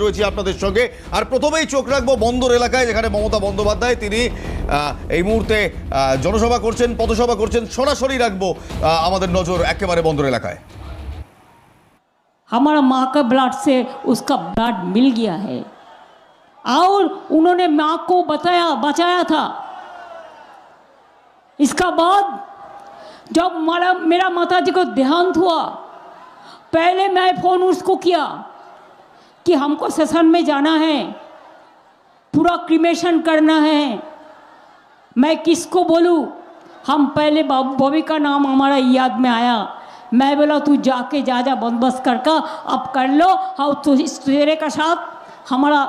রয়েছে আপনাদের সঙ্গে। আর প্রথমেই চোখ রাখবো বন্দর এলাকায়, যেখানে মমতা বন্দ্যোপাধ্যায় তিনি এই মুহূর্তে জনসভা করছেন, পথসভা করছেন। সরাসরি রাখবো আমাদের নজর একেবারে বন্দর এলাকায়। हमारा माँ का ब्लड से उसका ब्लड मिल गया है और उन्होंने माँ को बचाया था। इसका बाद जब मेरा माता जी को देहांत हुआ, पहले मैं फ़ोन उसको किया कि हमको सेशन में जाना है, पूरा क्रिमेशन करना है। मैं किसको बोलूँ? हम पहले बॉबी का नाम हमारा याद में आया। मैं बोला तू जाके जा बंदोबस्त करके अब कर लो, और तो तेरे का साथ हमारा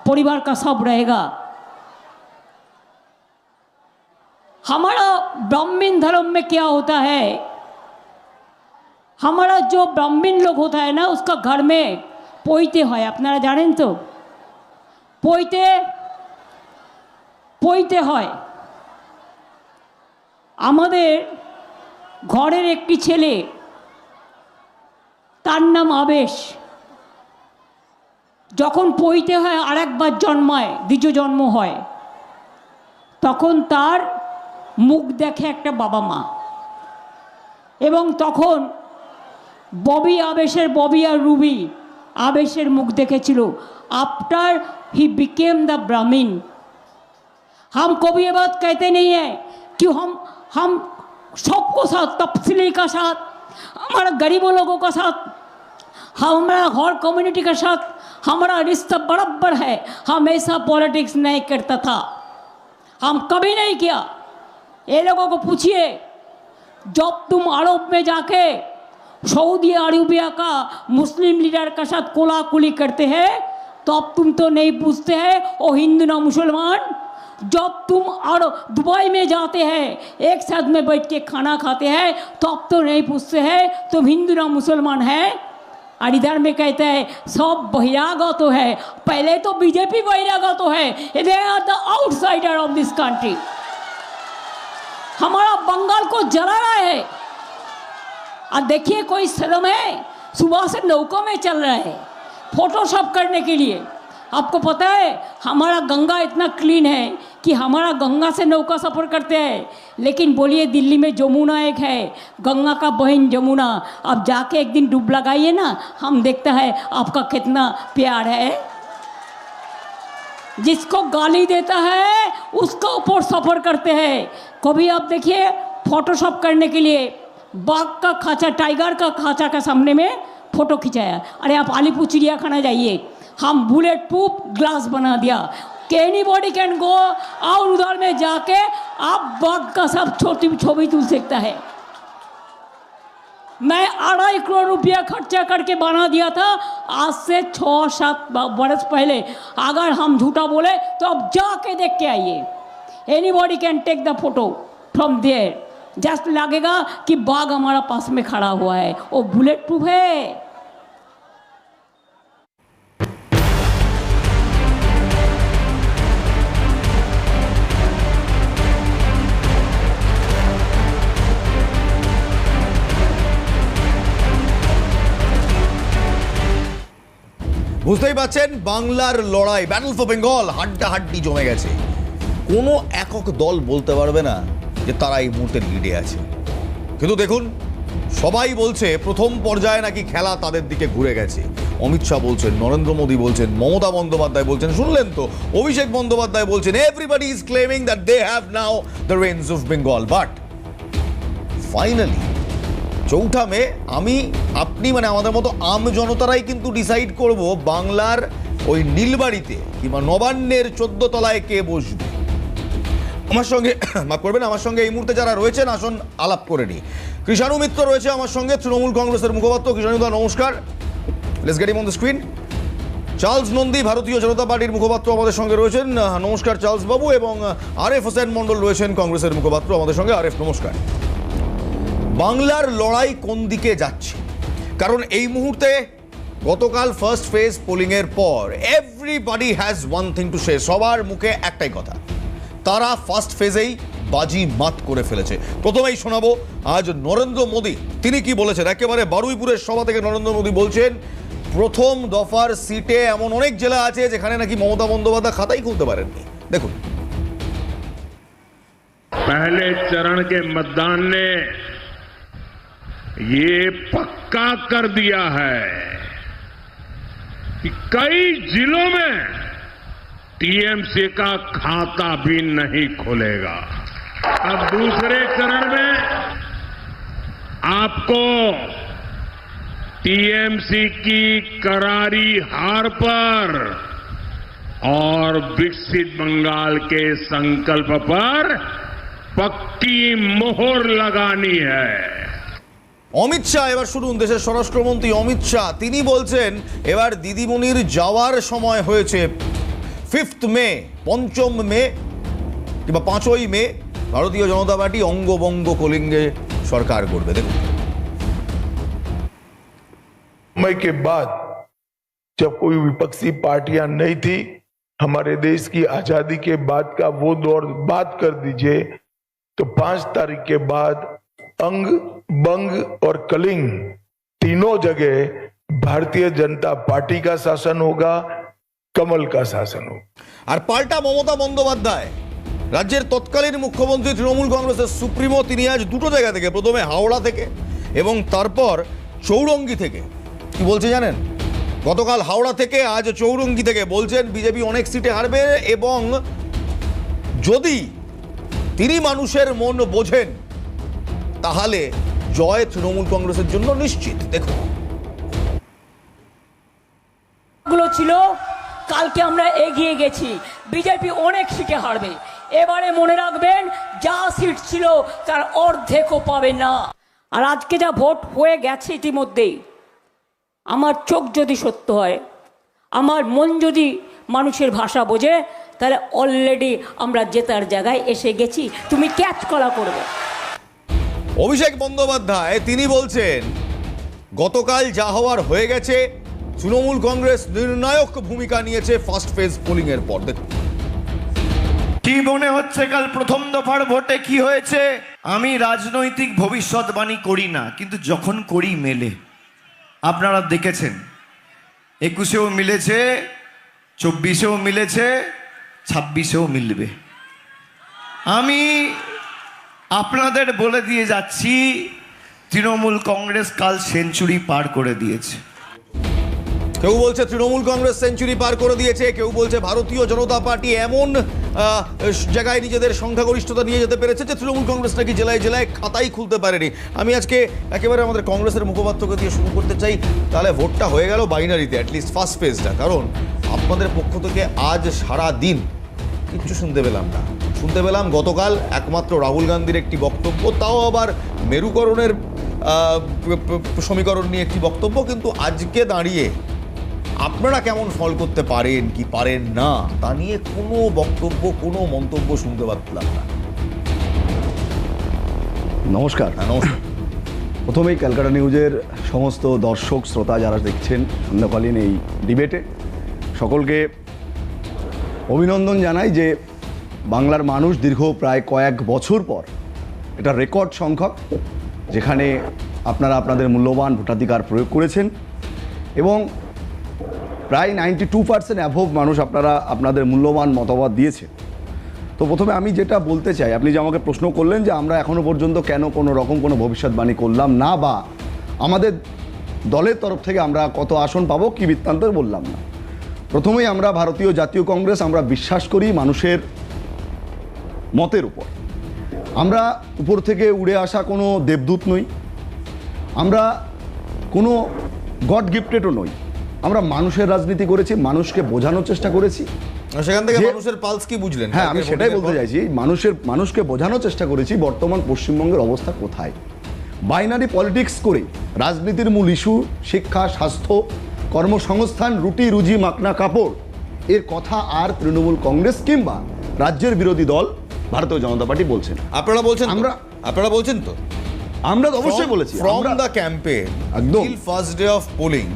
परिवार का सब रहेगा। हमारा ब्राह्मण धर्म में क्या होता है, हमारा जो ब्राह्मण लोग होता है ना, उसका घर में पोईते है, अपनारा जानें तो पोईते है। আমাদের ঘরের একটি ছেলে, তার নাম আবেশ, যখন পইতে হয় আরেকবার জন্মায়, দ্বিতীয় জন্ম হয়, তখন তার মুখ দেখে একটা বাবা মা। এবং তখন ববি আর রুবি আবেশের মুখ দেখেছিল। आफ्टर ही बिकेम द ब्राह्मण, हम कभी ये बात कहते नहीं है कि हम सबको साथ, तपसीली का साथ, हमारा गरीबों लोगों का साथ, हमारा हर कम्युनिटी का साथ हमारा रिश्ता बराबर है। हम ऐसा पॉलिटिक्स नहीं करता था, हम कभी नहीं किया। ये लोगों को पूछिए, जब तुम अरब में जाके सऊदी अरेबिया का मुस्लिम लीडर के साथ कोलाकुली करते हैं, तब तुम तो नहीं पूछते हैं वो हिंदू ना मुसलमान। जब तुम और दुबई में जाते हैं, एक साथ में बैठ के खाना खाते हैं, तब तो नहीं पूछते हैं तुम हिंदू ना मुसलमान है। और इधर में कहते हैं सब बहिरागत है। पहले तो बीजेपी बहिरागत है, they are the outsider of this country. हमारा बंगाल को जला रहा है। और देखिए कोई शर्म है, सुबह से नौका में चल रहा है फोटोशॉप करने के लिए। आपको पता है हमारा गंगा इतना क्लीन है कि हमारा गंगा से नौका सफ़र करते हैं। लेकिन बोलिए दिल्ली में जमुना एक है, गंगा का बहन जमुना, आप जाके एक दिन डूब लगाइए ना, हम देखता है आपका कितना प्यार है। जिसको गाली देता है उसका ऊपर सफ़र करते हैं। कभी आप देखिए फोटोशॉप करने के लिए बाघ का खांचा, टाइगर का खांचा के सामने में फ़ोटो खिंचाया। अरे आप अलीपुर चिड़ियाखाना जाइए, हम बुलेट प्रूफ ग्लास बना दिया, एनीबॉडी कैन गो, और उधर में जाके आप बाघ का सब छोटी छवि तुल सकता है। मैं 2.5 करोड़ रुपया खर्चा करके बना दिया था आज से 6-7 बरस पहले। अगर हम झूठा बोले तो अब जाके देख के आइए। Anybody can take the photo from there, just लगेगा कि बाघ हमारा पास में खड़ा हुआ है, वो बुलेट प्रूफ है। বুঝতেই পারছেন বাংলার লড়াই, ব্যাটল ফর বেঙ্গল, হাড্ডাহাড্ডি জমে গেছে। কোনো একক দল বলতে পারবে না যে তারা এই মুহূর্তে লিডে আছে। কিন্তু দেখুন, সবাই বলছে প্রথম পর্যায়ে নাকি খেলা তাদের দিকে ঘুরে গেছে। অমিত শাহ বলছেন, নরেন্দ্র মোদী বলছেন, মমতা বন্দ্যোপাধ্যায় বলছেন, শুনলেন তো অভিষেক বন্দ্যোপাধ্যায় বলছেন, everybody is claiming that they have now the range of Bengal. But finally 4 May আপনি মানে আমাদের মতো আম জনতারাই কিন্তু ডিসাইড করব বাংলার ওই নীলবাড়িতে কিংবা নবান্নের 14 তলায় কে বসবে। আমার সঙ্গে মাফ করবেন, আমার সঙ্গে এই মুহূর্তে যারা রয়েছেন আসুন আলাপ করে নিই। কৃষাণু মিত্র রয়েছে আমার সঙ্গে, তৃণমূল কংগ্রেসের মুখপাত্র। কৃষাণুদা নমস্কার, let's get him on the screen. Charles Nandi ভারতীয় জনতা পার্টির মুখপাত্র আমাদের সঙ্গে রয়েছেন, নমস্কার চার্লস বাবু। এবং আরএফ হোসেন মন্ডল রয়েছেন কংগ্রেসের মুখপাত্র আমাদের সঙ্গে। আরএফ নমস্কার। বাংলার লড়াই কোন দিকে যাচ্ছে? কারণ এই মুহূর্তে গতকাল ফার্স্ট ফেজ পোলিংয়ের পর everybody has one thing to say, সবার মুখে একটাই কথা, তারা ফার্স্ট ফেজেই বাজি মাত করে ফেলেছে। প্রথমেই শোনাবো আজ নরেন্দ্র মোদী তিনি কি বলেছেন। একেবারে বারুইপুরের সভা থেকে নরেন্দ্র মোদী বলছেন প্রথম দফার সিটে এমন অনেক জেলা আছে যেখানে নাকি মমতা বন্দ্যোপাধ্যায় খাতাই খুলতে পারেননি। দেখুন, पहले चरण के मतदान ने ये पक्का कर दिया है कि कई जिलों में टीएमसी का खाता भी नहीं खुलेगा। अब दूसरे चरण में आपको टीएमसी की करारी हार पर और विकसित बंगाल के संकल्प पर पक्की मोहर लगानी है। অমিত শাহ এবার শুনুন, দেশের স্বরাষ্ট্রমন্ত্রী অমিত শাহ তিনি বলছেন এবার দিদিমণির যাওয়ার সময় হয়েছে। 5 মে, 5 মে কিংবা 5ই মে ভারতীয় জনতা পার্টি অঙ্গবঙ্গ কলিঙ্গে সরকার করবে। দেখুন, समय के बाद जब कोई विपक्षी पार्टियां नहीं थी, हमारे देश की आजादी के बाद का वो दौर बात कर दीजिए, तो 5 तारीख के बाद अंग बंग और कलिंग तीनों जगह भारतीय जनता पार्टी का शासन होगा, कमल का शासन होगा। আর পাল্টা মমতা বন্দ্যোপাধ্যায় রাজ্যের তৎকালীন মুখ্যমন্ত্রী তৃণমূল কংগ্রেসের সুপ্রিমো, তিনি আজ দুটো জায়গা থেকে, প্রথমে হাওড়া থেকে এবং তারপর চৌরঙ্গি থেকে কি বলছে জানেন? গতকাল হাওড়া থেকে, আজ চৌরঙ্গি থেকে বলছেন বিজেপি অনেক সিটে হারবে এবং যদি তিনি মানুষের মন বোঝেন তাহলে জয় তৃণমূল কংগ্রেসের জন্য নিশ্চিত। দেখুন, গুলো ছিল, কালকে আমরা এগিয়ে গেছি, বিজেপি অনেক সিটে হারবে। এবারে মনে রাখবেন, যা সিট ছিল তার অর্ধেকও পাবে না। আর আজকে যা ভোট হয়ে গেছে ইতিমধ্যেই, আমার চোখ যদি সত্য হয়, আমার মন যদি মানুষের ভাষা বোঝে, তাহলে অলরেডি আমরা জেতার জায়গায় এসে গেছি। তুমি ক্যাচ করা করবে। অভিষেক বন্দ্যোপাধ্যায় তিনি বলছেন গতকাল যা হওয়ার হয়ে গেছে, তৃণমূল কংগ্রেস নির্ণায়ক ভূমিকা নিয়েছে ফার্স্ট ফেজ পোলিং এর পর। দেখুন, কি মনে হচ্ছে কাল প্রথম দফার ভোটে কি হয়েছে? আমি রাজনৈতিক ভবিষ্যৎবাণী করি না, কিন্তু যখন করি মেলে। আপনারা দেখেছেন 21-এও মিলেছে, 24-এও মিলেছে, 26-এও মিলবে। আমি আপনাদের বলে দিয়ে যাচ্ছি, তৃণমূল কংগ্রেস কাল সেঞ্চুরি পার করে দিয়েছে। কেউ বলছে তৃণমূল কংগ্রেস সেঞ্চুরি পার করে দিয়েছে, কেউ বলছে ভারতীয় জনতা পার্টি এমন জায়গায় নিজেদের সংখ্যাগরিষ্ঠতা নিয়ে যেতে পেরেছে যে তৃণমূল কংগ্রেস নাকি জেলায় জেলায় খাতাই খুলতে পারেনি। আমি আজকে একেবারে আমাদের কংগ্রেসের মুখপাত্রকে দিয়ে শুরু করতে চাই, তাহলে ভোটটা হয়ে গেল বাইনারিতে, অ্যাটলিস্ট ফার্স্ট ফেজটা। কারণ আপনাদের পক্ষ থেকে আজ সারা দিন কিচ্ছু শুনতে পেলাম না। শুনতে পেলাম গতকাল একমাত্র রাহুল গান্ধীর একটি বক্তব্য, তাও আবার মেরুকরণের সমীকরণ নিয়ে একটি বক্তব্য। কিন্তু আজকে দাঁড়িয়ে আপনারা কেমন ফল করতে পারেন কি পারেন না তা নিয়ে কোনো বক্তব্য, কোনো মন্তব্য শুনতে পারলাম না। নমস্কার। নমস্কার। প্রথমেই ক্যালকাটা নিউজের সমস্ত দর্শক শ্রোতা যারা দেখছেন সন্ধ্যাকালীন এই ডিবেটে, সকলকে অভিনন্দন জানাই যে বাংলার মানুষ দীর্ঘ প্রায় কয়েক বছর পর এটা রেকর্ড সংখ্যক যেখানে আপনারা আপনাদের মূল্যবান ভোটাধিকার প্রয়োগ করেছেন এবং প্রায় 92% অ্যাভোভ মানুষ আপনারা আপনাদের মূল্যবান মতামত দিয়েছে। তো প্রথমে আমি যেটা বলতে চাই, আপনি যে আমাকে প্রশ্ন করলেন যে আমরা এখনও পর্যন্ত কেন কোনো রকম কোনো ভবিষ্যৎবাণী করলাম না বা আমাদের দলের তরফ থেকে আমরা কত আসন পাবো কি বৃত্তান্ত বললাম না। প্রথমেই আমরা ভারতীয় জাতীয় কংগ্রেস আমরা বিশ্বাস করি মানুষের মতের উপর। আমরা উপর থেকে উড়ে আসা কোনো দেবদূত নই, আমরা কোনো গড গিফটেডও নই। আমরা মানুষের রাজনীতি করেছি, মানুষকে বোঝানোর চেষ্টা করেছি। সেখান থেকে মানুষের পালস কি বুঝলেন? হ্যাঁ, আমি সেটাই বলতে চাইছি, মানুষকে বোঝানোর চেষ্টা করেছি বর্তমান পশ্চিমবঙ্গের অবস্থা কোথায়। বাইনারি পলিটিক্স করে রাজনীতির মূল ইস্যু শিক্ষা, স্বাস্থ্য, কর্মসংস্থান, রুটি রুজি মাকনা কাপড় এর কথা আর তৃণমূল কংগ্রেস কিংবা রাজ্যের বিরোধী দল ভারতীয় জনতা পার্টি বলছেন। আপনারা বলছেন, আপনারা বলছেন তো? আমরা তো অবশ্যই বলেছি। ফ্রম দ্য ক্যাম্পেইন একদম ফার্স্ট ডে অফ পোলিং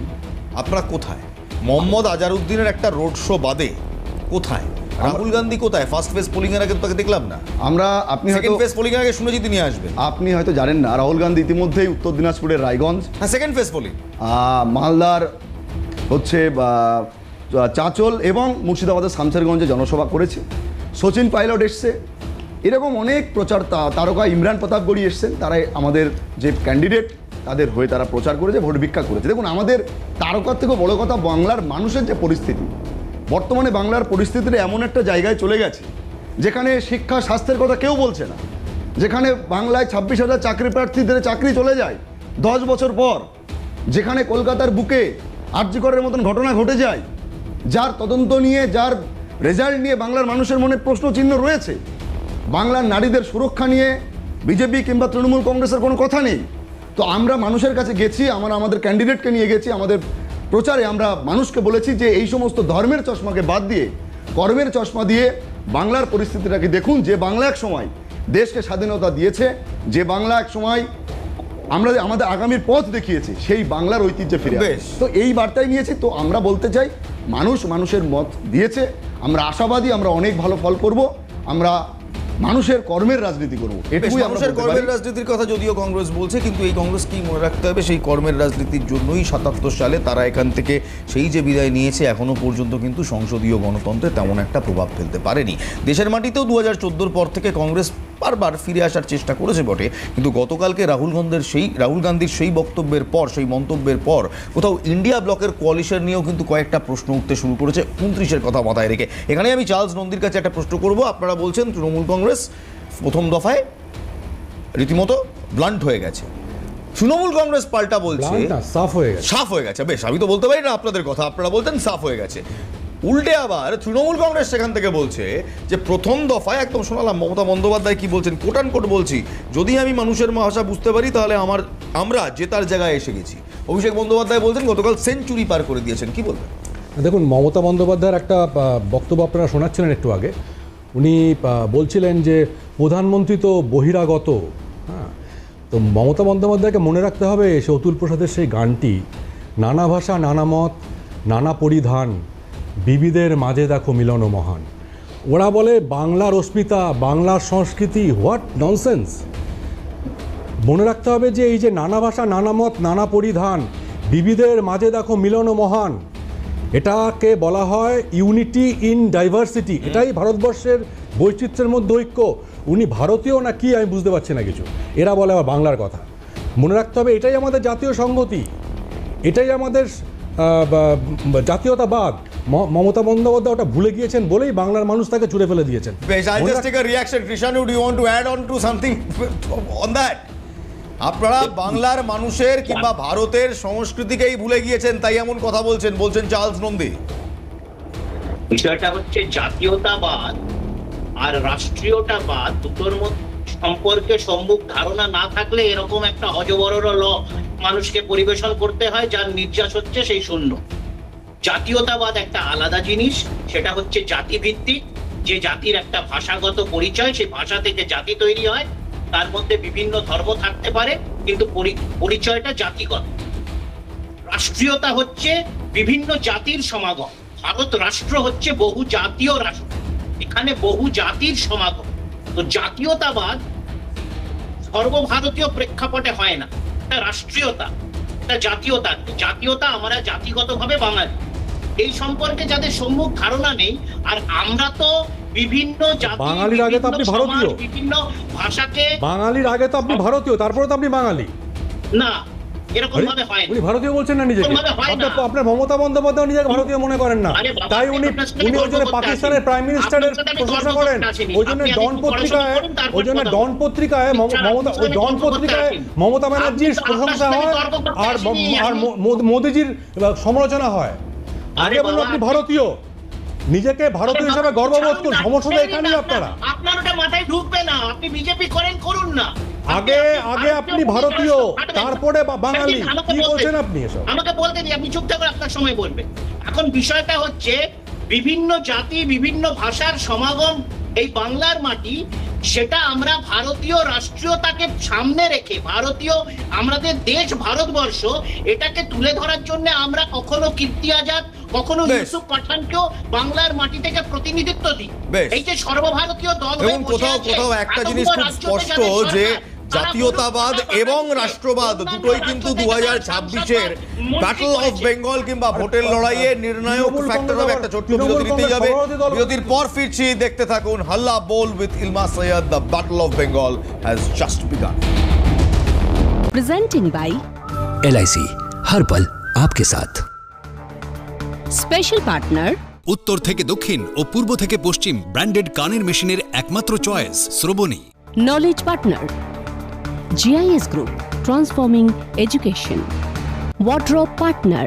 আপনারা কোথায়? মোহাম্মদ আজারউদ্দিনের একটা রোড শো বাদে কোথায়? রাহুল গান্ধী কোথায়? ফার্স্ট ফেজ পোলিং এর আগে তাকে দেখলাম না। আপনি সেকেন্ড ফেজ পোলিং এর আগে শুনেছি তিনি আসবেন। আপনি হয়তো জানেন না, রাহুল গান্ধী ইতিমধ্যেই উত্তর দিনাজপুরের রায়গঞ্জ, হ্যাঁ সেকেন্ড ফেজ পোলিং, মালদার হচ্ছে চাঁচল এবং মুর্শিদাবাদের শামশেরগঞ্জে জনসভা করেছে। সচিন পাইলট এসছে, এরকম অনেক প্রচার তারকা ইমরান প্রতাপগড়ি এসছেন, তারাই আমাদের যে ক্যান্ডিডেট তাদের হয়ে তারা প্রচার করেছে, ভোট ভিক্ষা করেছে। দেখুন, আমাদের তারকার থেকেও বড় কথা বাংলার মানুষের যে পরিস্থিতি, বর্তমানে বাংলার পরিস্থিতিটা এমন একটা জায়গায় চলে গেছে যেখানে শিক্ষা স্বাস্থ্যের কথা কেউ বলছে না, যেখানে বাংলায় 26,000 চাকরি প্রার্থীদের চাকরি চলে যায় 10 বছর পর, যেখানে কলকাতার বুকে আরজি করের মতন ঘটনা ঘটে যায়, যার তদন্ত নিয়ে, যার রেজাল্ট নিয়ে বাংলার মানুষের মনে প্রশ্নচিহ্ন রয়েছে। বাংলার নারীদের সুরক্ষা নিয়ে বিজেপি কিংবা তৃণমূল কংগ্রেসের কোনো কথা নেই। তো আমরা মানুষের কাছে গেছি, আমাদের ক্যান্ডিডেটকে নিয়ে গেছি, আমাদের প্রচারে আমরা মানুষকে বলেছি যে এই সমস্ত ধর্মের চশমাকে বাদ দিয়ে কর্মের চশমা দিয়ে বাংলার পরিস্থিতিটাকে দেখুন। যে বাংলা এক সময় দেশকে স্বাধীনতা দিয়েছে, যে বাংলা এক সময় আমরা আমাদের আগামীর পথ দেখিয়েছি, সেই বাংলার ঐতিহ্যে ফিরে আসবে। তো এই বার্তাই নিয়েছি। তো আমরা বলতে চাই, মানুষের মত দিয়েছে, আমরা আশাবাদী, আমরা অনেক ভালো ফল করব, আমরা মানুষের কর্মের রাজনীতি করবো। মানুষের কর্মের রাজনীতির কথা যদিও কংগ্রেস বলছে, কিন্তু এই কংগ্রেসকেই মনে রাখতে হবে সেই কর্মের রাজনীতির জন্যই 77 সালে তারা এখান থেকে সেই যে বিদায় নিয়েছে, এখনো পর্যন্ত কিন্তু সংসদীয় গণতন্ত্রে তেমন একটা প্রভাব ফেলতে পারেনি। দেশের মাটিতেও 2014 পর থেকে কংগ্রেস বারবার ফিরে আসার চেষ্টা করেছে বটে, কিন্তু গতকালকে রাহুল গান্ধীর সেই বক্তব্যের পর, সেই মন্তব্যের পর কোথাও ইন্ডিয়া ব্লকের কোয়ালিশন নিয়েও কিন্তু কয়েকটা প্রশ্ন উঠতে শুরু করেছে 29-এর কথা মাথায় রেখে। এখানে আমি চার্লস নন্দীর কাছে একটা প্রশ্ন করব। আপনারা বলছেন তৃণমূল কংগ্রেস প্রথম দফায় রীতিমতো ব্লান্ট হয়ে গেছে, তৃণমূল কংগ্রেস পাল্টা বলছে সাফ হয়ে গেছে। বেশ, আমি তো বলতে পারি না আপনাদের কথা, আপনারা বলতেন সাফ হয়ে গেছে। উল্টে আবার তৃণমূল কংগ্রেস সেখান থেকে বলছে যে প্রথম দফায়, একদম শোনালাম মমতা বন্দ্যোপাধ্যায় কি বলছেন, কোট অ্যান্ড কোট বলছি, যদি আমি মানুষের ভাষা বুঝতে পারি তাহলে আমরা জেতার জায়গায় এসে গেছি। অভিষেক বন্দ্যোপাধ্যায় বলছেন গতকাল সেঞ্চুরি পার করে দিয়েছেন, কি বলবেন? দেখুন, মমতা বন্দ্যোপাধ্যায়ের একটা বক্তব্য আপনারা শোনাচ্ছিলেন একটু আগে। উনি বলছিলেন যে প্রধানমন্ত্রী তো বহিরাগত। হ্যাঁ, তো মমতা বন্দ্যোপাধ্যায়কে মনে রাখতে হবে সে অতুল প্রসাদের সেই গানটি, নানা ভাষা নানা মত নানা পরিধান, বিবিধের মাঝে দেখো মিলন মহান। ওরা বলে বাংলার অস্মিতা, বাংলার সংস্কৃতি, হোয়াট ননসেন্স। মনে রাখতে হবে যে এই যে নানা ভাষা নানা মত নানা পরিধান, বিবিধের মাঝে দেখো মিলন মহান, এটাকে বলা হয় ইউনিটি ইন ডাইভার্সিটি। এটাই ভারতবর্ষের বৈচিত্র্যের মধ্যে ঐক্য। উনি ভারতীয় না কি আমি বুঝতে পারছি না কিছু, এরা বলে আবার বাংলার কথা। মনে রাখতে হবে এটাই আমাদের জাতীয় সংহতি, এটাই আমাদের জাতীয়তাবাদ। মমতা বন্দ্যোপাধ্যায় ওটা ভুলে গিয়েছেন বলেই বাংলার মানুষ তাকে ছুড়ে ফেলে দিয়েছেন। আপনারা বাংলার মানুষের কিংবা ভারতের সংস্কৃতিকেই ভুলে গিয়েছেন, তাই এমন কথা বলছেন চার্লস নন্দী। বিষয়টা হচ্ছে জাতীয়তাবাদ আর রাষ্ট্রীয়তাবাদ দুটোর মধ্যে সম্পর্কে সম্মুখ ধারণা না থাকলে এরকম একটা অজবরর ল মানুষকে পরিবেশন করতে হয়, যার নির্যাস হচ্ছে সেই শূন্য। জাতীয়তাবাদ একটা আলাদা জিনিস, সেটা হচ্ছে জাতিভিত্তিক, যে জাতির একটা ভাষাগত পরিচয়, সেই ভাষা থেকে জাতি তৈরি হয়, তার মধ্যে বিভিন্ন ধর্ম থাকতে পারে, কিন্তু পরিচয়টা জাতিগত। রাষ্ট্রীয়তা হচ্ছে বিভিন্ন জাতির সমাগম। ভারত রাষ্ট্র হচ্ছে বহু জাতীয় রাষ্ট্র, এখানে বহু জাতির সমাগম। তো জাতীয়তাবাদ সর্বভারতীয় প্রেক্ষাপটে হয় না, এটা রাষ্ট্রীয়তা, এটা জাতীয়তা। জাতীয়তা আমরা জাতিগতভাবে বাঙালি, এই সম্পর্কে যাদের সম্মুখ ধারণা নেই। আর আমরা তো বিভিন্ন জাতি, বাঙালির আগে তো আপনি ভারতীয়, বিভিন্ন ভাষাকে, বাঙালির আগে তো আপনি ভারতীয়, তারপরে তো আপনি বাঙালি না, এরকম ভাবে হয় না। উনি ভারতীয় বলছেন না নিজেকে, আপনার মমতা বন্দ্যোপাধ্যায় নিজেকে ভারতীয় মনে করেন না, তাই উনি ওই জন্য পাকিস্তানের প্রাইম মিনিস্টারের প্রশংসা করেন। ওই জন্য ডন পত্রিকায় মমতা ব্যানার্জির প্রশংসা হয় আর মোদিজির সমালোচনা হয়। আগে বলুন আপনি ভারতীয়, নিজেকে ভারতীয় হিসেবে গর্ববোধ করুন, সমস্যাটা এখানেই। আপনার ওটা মাথায় ঢুকবে না, আপনি বিজেপি করুন না। আগে আপনি ভারতীয়, তারপরে বাঙালি, কি বলছেন আপনি এসব? আমাকে বলতে দিন, আপনি চুপ থাকুন, আপনার সময় বলবেন। এখন বিষয়টা হচ্ছে বিভিন্ন জাতি বিভিন্ন ভাষার সমাগম এই বাংলার মাটি, সেটা আমরা ভারতীয় রাষ্ট্রীয়তাকে সামনে রেখে, ভারতীয় আমাদের দেশ ভারতবর্ষ, এটাকে তুলে ধরার জন্য আমরা কখনো কীর্তি আজাদ, কখনো ইউসুফ পাঠানকেও বাংলার মাটি থেকে প্রতিনিধিত্ব দিই। এই যে সর্বভারতীয় দল, কোথাও একটা জিনিস খুব স্পষ্ট জাতীয়তাবাদ এবং রাষ্ট্রবাদ দুটোই কিন্তু 2026-এর ব্যাটল অফ বেঙ্গল কিংবা ভোটের লড়াইয়ে নির্ণায়ক ফ্যাক্টর হবে। একটা ছোট্ট বিরতি নিতেই যাবে, বিরতির পর ফিরছি। দেখতে থাকুন Halla Bol with Ilma Syed. The battle of Bengal has just begun. Presenting by LIC हर पल आपके साथ। स्पेशल पार्टनर উত্তর থেকে দক্ষিণ ও পূর্ব থেকে পশ্চিম ব্র্যান্ডেড কানের মেশিনের একমাত্র choice Shrabani. Knowledge partner GIS group transforming education. Wardrobe partner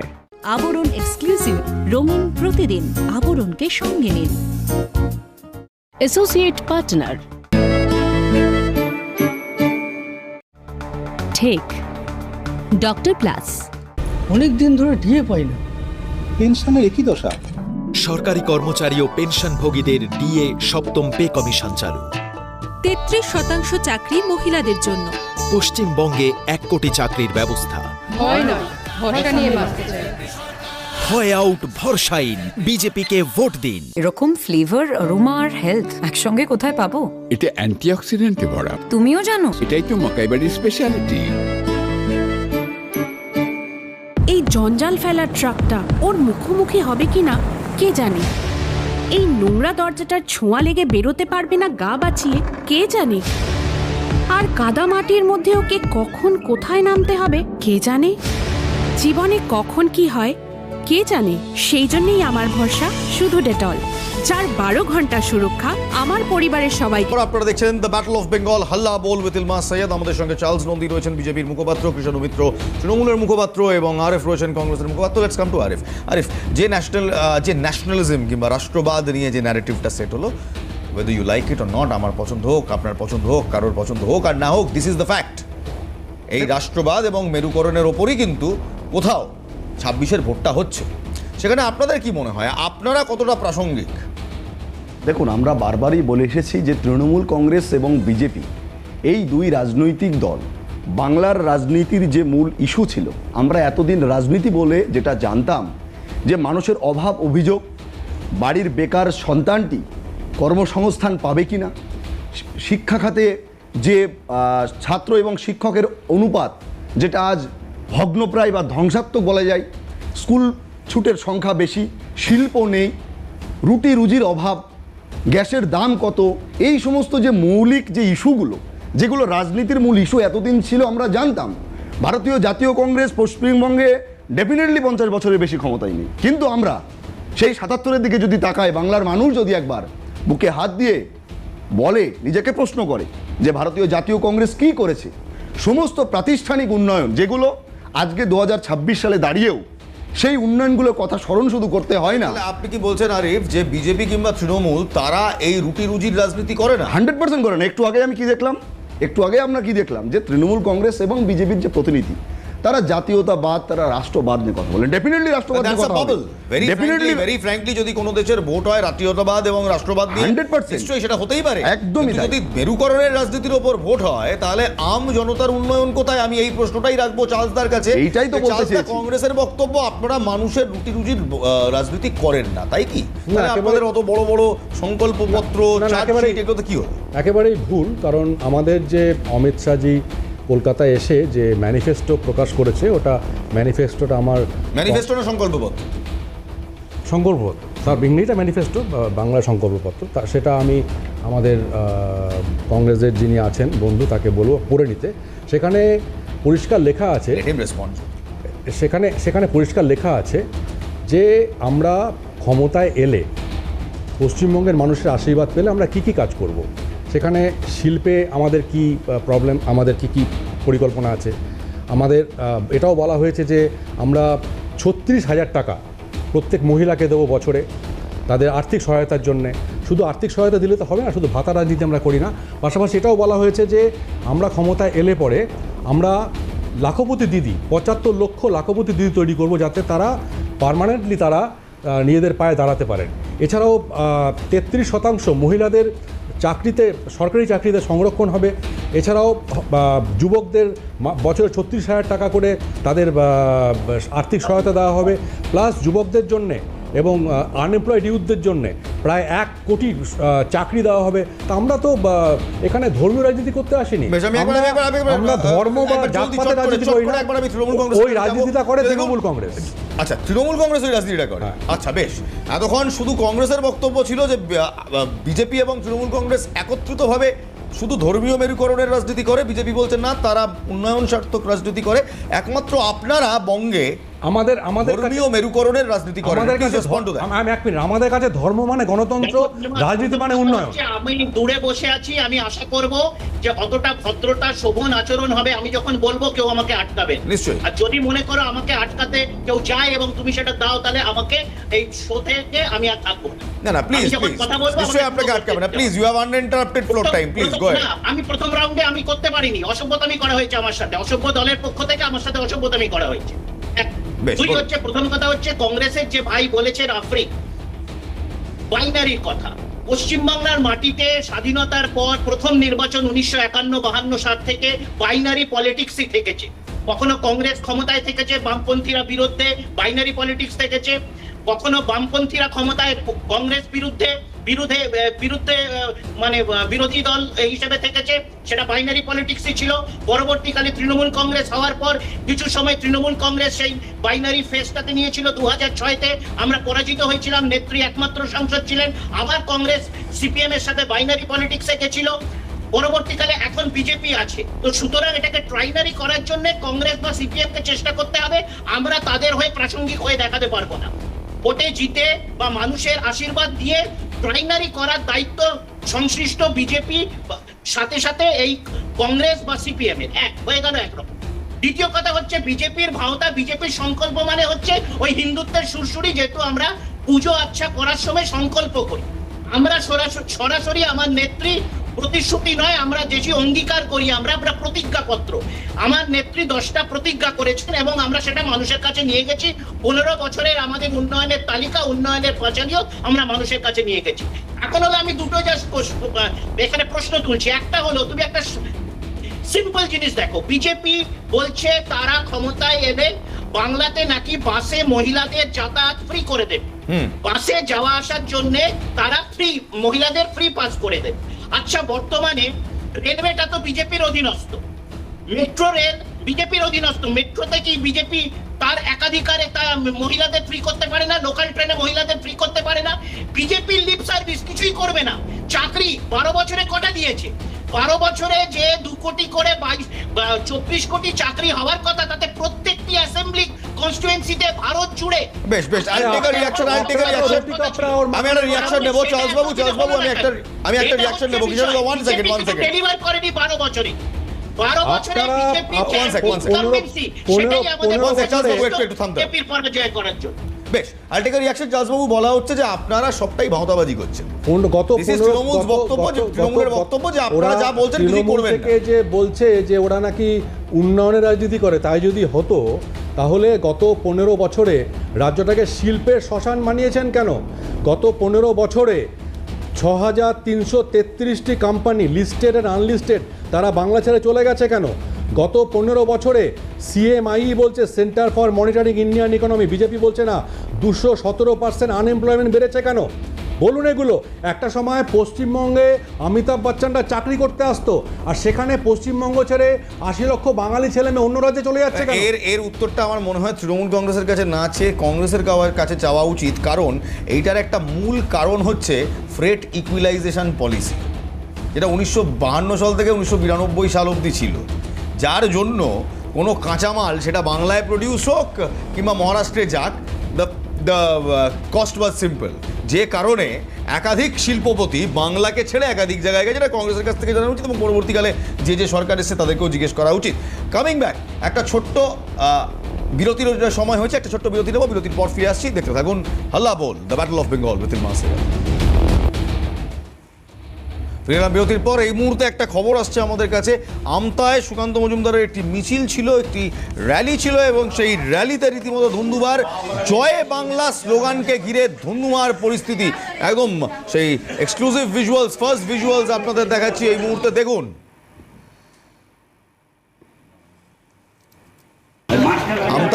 Aboron exclusive रंगीन प्रतिदिन आबोरन के संगे निन। Associate partner tech doctor plus. অনেক দিন ধরে ডিএ পাই না, পেনশনের একই দশা। সরকারি কর্মচারী ও পেনশনভোগীদের ডিএ সপ্তম পে কমিশন চালু। 33% চাকরি মহিলাদের জন্য। পশ্চিমবঙ্গে 1 কোটি চাকরির ব্যবস্থা। হয় আউট ভরসাইন, বিজেপিকে ভোট দিন। এরকম ফ্লেভার, অ্যারোমা আর হেলথ একসঙ্গে কোথায় পাবো? এটা অ্যান্টিঅক্সিডেন্টে ভরা। তুমিও জানো? এটাই তো মকাইবাড়ির স্পেশালিটি। এই জঞ্জাল ফেলার ট্রাকটা ওর মুখোমুখি হবে কিনা কে জানে। এই নোংরা দরজাটার ছোঁয়া লেগে বেরোতে পারবে না গা বাঁচিয়ে কে জানে। আর কাদা মাটির মধ্যে ওকে কখন কোথায় নামতে হবে কে জানে। জীবনে কখন কি হয় কে জানে। সেই জন্যই আমার ভরসা শুধু ডেটল, যার 12 ঘন্টা সুরক্ষা আমার পরিবারের সবাই। আপনারা দেখছেন দ্য ব্যাটল অফ বেঙ্গল, হাল্লা বোল উইথ ইলমা সৈয়দ। আমাদের সঙ্গে চার্লস নন্দী রয়েছেন, বিজেপির মুখপাত্র, কৃষ্ণ মিত্র তৃণমূলের মুখপাত্র, এবং আরিফ রয়েছেন কংগ্রেসের মুখপাত্র। Let's come to Arif. Arif, যে ন্যাশনালিজম কিংবা রাষ্ট্রবাদ নিয়ে যে ন্যারেটিভটা সেট হলো, whether you like it or not, আমার পছন্দ হোক, আপনার পছন্দ হোক, কারোর পছন্দ হোক আর না হোক, দিস ইজ দ্য ফ্যাক্ট। এই রাষ্ট্রবাদ এবং মেরুকরণের ওপরই কিন্তু কোথাও 26-এর ভোটটা হচ্ছে। সেখানে আপনাদের কি মনে হয়, আপনারা কতটা প্রাসঙ্গিক? দেখুন, আমরা বারবারই বলে এসেছি যে তৃণমূল কংগ্রেস এবং বিজেপি এই দুই রাজনৈতিক দল বাংলার রাজনীতির যে মূল ইস্যু ছিল, আমরা এতদিন রাজনীতি বলে যেটা জানতাম যে মানুষের অভাব অভিযোগ, বাড়ির বেকার সন্তানটি কর্মসংস্থান পাবে কি না, শিক্ষা খাতে যে ছাত্র এবং শিক্ষকের অনুপাত যেটা আজ ভগ্নপ্রায় বা ধ্বংসাত্মক বলা যায়, স্কুল ছুটের সংখ্যা বেশি, শিল্প নেই, রুটি রুজির অভাব, গ্যাসের দাম কত, এই সমস্ত যে মৌলিক যে ইস্যুগুলো, যেগুলো রাজনীতির মূল ইস্যু এতদিন ছিল আমরা জানতাম। ভারতীয় জাতীয় কংগ্রেস পশ্চিমবঙ্গে ডেফিনেটলি 50 বছরের বেশি ক্ষমতায় নেই, কিন্তু আমরা সেই 77-এর দিকে যদি তাকাই, বাংলার মানুষ যদি একবার বুকে হাত দিয়ে বলে, নিজেকে প্রশ্ন করে যে ভারতীয় জাতীয় কংগ্রেস কি করেছে, সমস্ত প্রাতিষ্ঠানিক উন্নয়ন যেগুলো আজকে 2026 সালে দাঁড়িয়েও সেই উন্নয়নগুলোর কথা স্মরণ শুধু করতে হয় না। আপনি কি বলছেন আরিফ যে বিজেপি কিংবা তৃণমূল তারা এই রুটি রুজির রাজনীতি করে না? 100% করে না। একটু আগে আমরা কি দেখলাম যে তৃণমূল কংগ্রেস এবং বিজেপির যে প্রতিনিধি, তারা জাতীয়তাবাদ, তারা রাষ্ট্রবাদ নিয়ে কথা বলেন। ডেফিনেটলি রাষ্ট্রবাদ নিয়ে কথা বলেন। ভেরি ফ্র্যাঙ্কলি যদি কোনো দেশের ভোট হয় জাতীয়তাবাদ এবং রাষ্ট্রবাদ নিয়ে, 100% নিশ্চয়ই সেটা হতেই পারে। একদমই তাই। যদি মেরুকরণের রাজনীতির ওপর ভোট হয়, তাহলে আম জনতার উন্নয়ন কোথায়? আমি এই প্রশ্নটাই রাখবো চার্লসদার কাছে। এইটাই তো বলতে চেয়েছি। কংগ্রেসের বক্তব্য, আপনারা মানুষের রুটি রুজির রাজনীতি করেন না, তাই কি? আপনাদের অত বড় বড় সংকল্পপত্র, চার্জশিট, এগুলো কি হলো? একেবারেই ভুল। কারণ আমাদের যে অমিত শাহজি কলকাতায় এসে যে ম্যানিফেস্টো প্রকাশ করেছে, ওটা ম্যানিফেস্টোটা আমার ম্যানিফেস্টো না সংকল্পপত্র? সংকল্পপত্র, তার ইংরেজিটা ম্যানিফেস্টো, বাংলা সংকল্পপত্র। সেটা আমি আমাদের কংগ্রেসের যিনি আছেন বন্ধু, তাকে বলবো পড়ে নিতে। সেখানে পরিষ্কার লেখা আছে, সেখানে পরিষ্কার লেখা আছে যে আমরা ক্ষমতায় এলে, পশ্চিমবঙ্গের মানুষের আশীর্বাদ পেলে আমরা কি কি কাজ করব। সেখানে শিল্পে আমাদের কি প্রবলেম, আমাদের কি কি পরিকল্পনা আছে। আমাদের এটাও বলা হয়েছে যে আমরা 36,000 টাকা প্রত্যেক মহিলাকে দেবো বছরে, তাদের আর্থিক সহায়তার জন্যে। শুধু আর্থিক সহায়তা দিলে তো হবে না, শুধু ভাতা রাজনীতি আমরা করি না। পাশাপাশি এটাও বলা হয়েছে যে আমরা ক্ষমতায় এলে পরে আমরা লাখপতি দিদি, 75 লক্ষ লাখপতি দিদি তৈরি করব, যাতে তারা পার্মানেন্টলি তারা নিজেদের পায়ে দাঁড়াতে পারেন। এছাড়াও 33% মহিলাদের চাকরিতে, সরকারি চাকরিতে সংরক্ষণ হবে। এছাড়াও যুবকদের বছরে 36,000 টাকা করে তাদের আর্থিক সহায়তা দেওয়া হবে। প্লাস যুবকদের জন্যে এবং আনএমপ্লয়েড ইউথদের জন্যে প্রায় 1 কোটি চাকরি দেওয়া হবে। তা আমরা তো এখানে ধর্মীয় রাজনীতি করতে আসিনি, আমরা ধর্ম বা জাতপাতের রাজনীতি করি না, ওই রাজনীতিটা করে তৃণমূল কংগ্রেস। আচ্ছা, তৃণমূল কংগ্রেস ওই রাজনীতিটা করে। আচ্ছা বেশ, এতক্ষণ শুধু কংগ্রেসের বক্তব্য ছিল যে বিজেপি এবং তৃণমূল কংগ্রেস একত্রিতভাবে শুধু ধর্মীয় মেরুকরণের রাজনীতি করে, বিজেপি বলছে না তারা উন্নয়ন স্বার্থক রাজনীতি করে, একমাত্র আপনারা বঙ্গে আমাদের ধর্মীয় মেরুকরণের রাজনীতি করে। আমাদের কাছে ধর্ম মানে গণতন্ত্র, রাজনীতি মানে উন্নয়ন। আমি দূরে বসে আছি, আমি আশা করব যে অতটা ভদ্রতা শোভন আচরণ হবে, আমি যখন বলবো কেউ আমাকে আটকাবে নিশ্চয়ই। আর যদি মনে করো আমাকে আটকাতে কেউ যায় এবং তুমি সেটা দাও, তাহলে আমাকে এই শো থেকে আমি আর থাকবো না। না প্লিজ, নিশ্চয়ই আপনাকে আটকাবে না, please, you have uninterrupted floor time, please go ahead. আমি প্রথম রাউন্ডে আমি করতে পারিনি, অসভ্যতামি করা হয়েছে আমার সাথে, অসভ্য দলের পক্ষ থেকে আমার সাথে অসভ্যতামি করা হয়েছে। দুই হচ্ছে, প্রথম কথা হচ্ছে কংগ্রেসের যে ভাই বলেছেন আফ্রিক বাইনারির কথা। পশ্চিমবাংলার মাটিতে স্বাধীনতার পর প্রথম নির্বাচন 1951-52 সাল থেকে বাইনারি পলিটিক্সই থেকেছে। কখনো কংগ্রেস ক্ষমতায় থেকেছে, বামপন্থীরা বিরুদ্ধে বাইনারি পলিটিক্স থেকেছে, কখনো বামপন্থীরা ক্ষমতায় কংগ্রেস বিরুদ্ধে মানে বিরোধী দল হিসেবে থেকেছে, সেটা বাইনারি পলিটিক্সই ছিল। পরবর্তীকালে তৃণমূল কংগ্রেস হওয়ার পর কিছু সময় তৃণমূল কংগ্রেস সেই বাইনারি ফেসটাতে নিয়েছিল। 2006-তে আমরা পরাজিত হয়েছিলাম, নেত্রী একমাত্র সাংসদ ছিলেন। আবার কংগ্রেস সিপিএম এর সাথে বাইনারি পলিটিক্সে গেছিল। পরবর্তীকালে এখন বিজেপি আছে, তো সুতরাং এটাকে ট্রাইনারি করার জন্য কংগ্রেস বা সিপিএম কে চেষ্টা করতে হবে। আমরা তাদের হয়ে প্রাসঙ্গিক হয়ে দেখাতে পারবো না। ভোটে জিতে বা মানুষের আশীর্বাদ দিয়ে ট্রাইনারি করার দায়িত্ব সংশ্লিষ্ট বিজেপি, সাথে সাথে এই কংগ্রেস বা সিপিএম এর। এক হয়ে গেল একরকম। দ্বিতীয় কথা হচ্ছে বিজেপির ভাওতা, বিজেপির সংকল্প মানে হচ্ছে ওই হিন্দুত্বের সুরসুরি, যেহেতু আমরা পুজো আচ্ছা করার সময় সংকল্প করি, আমরা সরাসরি আমার নেত্রী প্রতিশ্রুতি নয়, আমরা যেটি অঙ্গীকার করি, আমরা প্রতিজ্ঞাপত্র। আমার নেত্রী 10টা প্রতিজ্ঞা করেছেন এবং আমরা সেটা মানুষের কাছে নিয়ে গেছি। 15 বছরের আমাদের উন্নয়নের তালিকা, উন্নয়নের পাঁচালিও আমরা মানুষের কাছে নিয়ে গেছি। এখন হলো আমি দুটো এখানে প্রশ্ন তুলছি। একটা হলো, তুমি একটা সিম্পল জিনিস দেখো, বিজেপি বলছে তারা ক্ষমতায় এলে বাংলাতে নাকি বাসে মহিলাদের যাতায়াত ফ্রি করে দেবে, বাসে যাওয়া আসার জন্য তারা ফ্রি, মহিলাদের ফ্রি পাস করে দেবে। আচ্ছা, বর্তমানে রেলওয়েটা তো বিজেপির অধীনস্থ, মেট্রো রেল বিজেপির অধীনস্থ, মেট্রোতে কি বিজেপি তার একাধিকারে তা মহিলাদের ফ্রি করতে পারে না? লোকাল ট্রেনে মহিলাদের ফ্রি করতে পারে না? বিজেপির লিপ সার্ভিস কিছুই করবে না। চাকরি 12 বছরে কটা দিয়েছে? 12 বছরে যে 2 কোটি করে 24 কোটি চাকরি হওয়ার কথা, তাতে প্রত্যেকটি অ্যাসেম্বলি কনস্টিটুয়েন্সিতে ভারত জুড়ে। বেশ বেশ, আমি একটা রিঅ্যাকশন নেব। চার্লস বাবু, আমি একটা রিঅ্যাকশন নেব। কিছু 1 সেকেন্ড ডেলিভার করেনি 12 বছরে। 12 বছরে বিজেপি পরাজয় করার জন্য। বেশ, আলটিকা রিঅ্যাকশন চার্লস বাবু, বলা হচ্ছে যে আপনারা সবটাই ভাওতাবাজি করছেন। তৃণমূলের বক্তব্য যে আপনারা যা বলছেন কিছু করবেন না। যে বলছে যে ওরা নাকি উন্নয়নের রাজনীতি করে, তাই যদি হতো তাহলে গত 15 বছরে রাজ্যটাকে শিল্পের শ্মশান বানিয়েছেন কেন? গত 15 বছরে 6333টি কোম্পানি, লিস্টেড অ্যান্ড আনলিস্টেড, তারা বাংলা ছেড়ে চলে গেছে কেন? গত 15 বছরে সিএমআই বলছে, centre for monitoring Indian economy, BJP বলছে না, 217% আনএমপ্লয়মেন্ট বেড়েছে কেন? বলুন এগুলো। একটা সময় পশ্চিমবঙ্গে অমিতাভ বচ্চনরা চাকরি করতে আসতো, আর সেখানে পশ্চিমবঙ্গ ছেড়ে 80 লক্ষ বাঙালি ছেলে মেয়ে অন্য রাজ্যে চলে যাচ্ছে কেন? এর উত্তরটা আমার মনে হয় তৃণমূল কংগ্রেসের কাছে না চেয়ে কংগ্রেসের কাছে চাওয়া উচিত, কারণ এইটার একটা মূল কারণ হচ্ছে ফ্রেট ইকুইলাইজেশন পলিসি, যেটা 1952 সাল থেকে 1992 সাল অবধি ছিল, যার জন্য কোনো কাঁচামাল সেটা বাংলায় প্রডিউস হোক কিংবা মহারাষ্ট্রে যাক, দ্য কস্ট ওয়াজ সিম্পল। যে কারণে একাধিক শিল্পপতি বাংলাকে ছেড়ে একাধিক জায়গায় গেছে, যেটা কংগ্রেসের কাছ থেকে জানা উচিত এবং পরবর্তীকালে যে সরকার এসেছে তাদেরকেও জিজ্ঞেস করা উচিত। কামিং ব্যাক, একটা ছোট্ট বিরতির সময় হয়েছে, একটা ছোট্ট বিরতি নেব, বিরতির পর ফিরে আসছি। দেখতে থাকুন Halla Bol, the battle of Bengal with Ilma সেগাল। বিরতির পর এই মুহূর্তে একটা খবর আসছে আমাদের কাছে। আমতায় সুকান্ত মজুমদারের একটি মিছিল ছিল, একটি র্যালি ছিল, এবং সেই র্যালিতে রীতিমতো ধুন্ধুমার, জয় বাংলা স্লোগানকে ঘিরে ধুন্ধুমার পরিস্থিতি। একদম সেই এক্সক্লুসিভ ভিজুয়ালস, ফার্স্ট ভিজুয়ালস আপনাদের দেখাচ্ছি এই মুহূর্তে, দেখুন।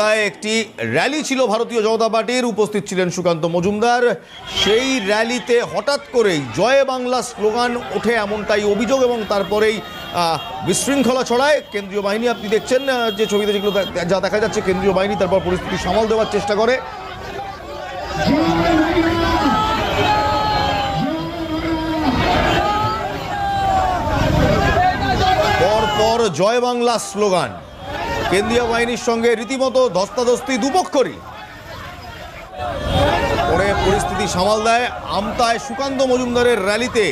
আমতায় একটি র্যালি ছিল ভারতীয় জনতা পার্টির, উপস্থিত ছিলেন সুকান্ত মজুমদার। সেই র্যালিতে হঠাৎ করেই জয় বাংলা স্লোগান ওঠে এমনটাই অভিযোগ, এবং তারপরেই বিশৃঙ্খলা ছড়ায়। কেন্দ্রীয় বাহিনী, আপনি দেখছেন যে ছবিতে যেগুলো যা দেখা যাচ্ছে, কেন্দ্রীয় বাহিনী তারপর পরিস্থিতি সামাল দেওয়ার চেষ্টা করে। পরপর জয় বাংলা স্লোগান, কেন্দ্রীয় বাহিনীর সঙ্গে রীতিমতো ধস্তাধস্তি দুপক্ষরই, পরে পরিস্থিতি সামাল দেয়। আমতায় সুকান্ত মজুমদারের র্যালিতে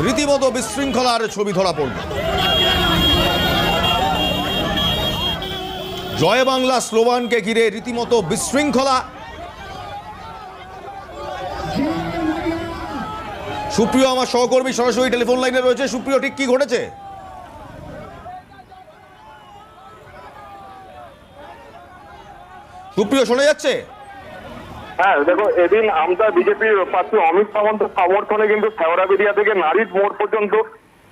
রীতিমতো বিশৃঙ্খলার ছবি ধরা পড়ল। জয় বাংলা স্লোগানকে ঘিরে রীতিমতো বিশৃঙ্খলা। সুপ্রিয় আমার সহকর্মী সরাসরি টেলিফোন লাইনে রয়েছে। সুপ্রিয়, ঠিক কি ঘটেছে? সুপ্রিয়, শোনা যাচ্ছে? হ্যাঁ, দেখো, এদিন আমতা বিজেপির প্রার্থী অমিত সামন্তের সমর্থনে কিন্তু শেওড়াবেড়িয়া থেকে নারীর মোড় পর্যন্ত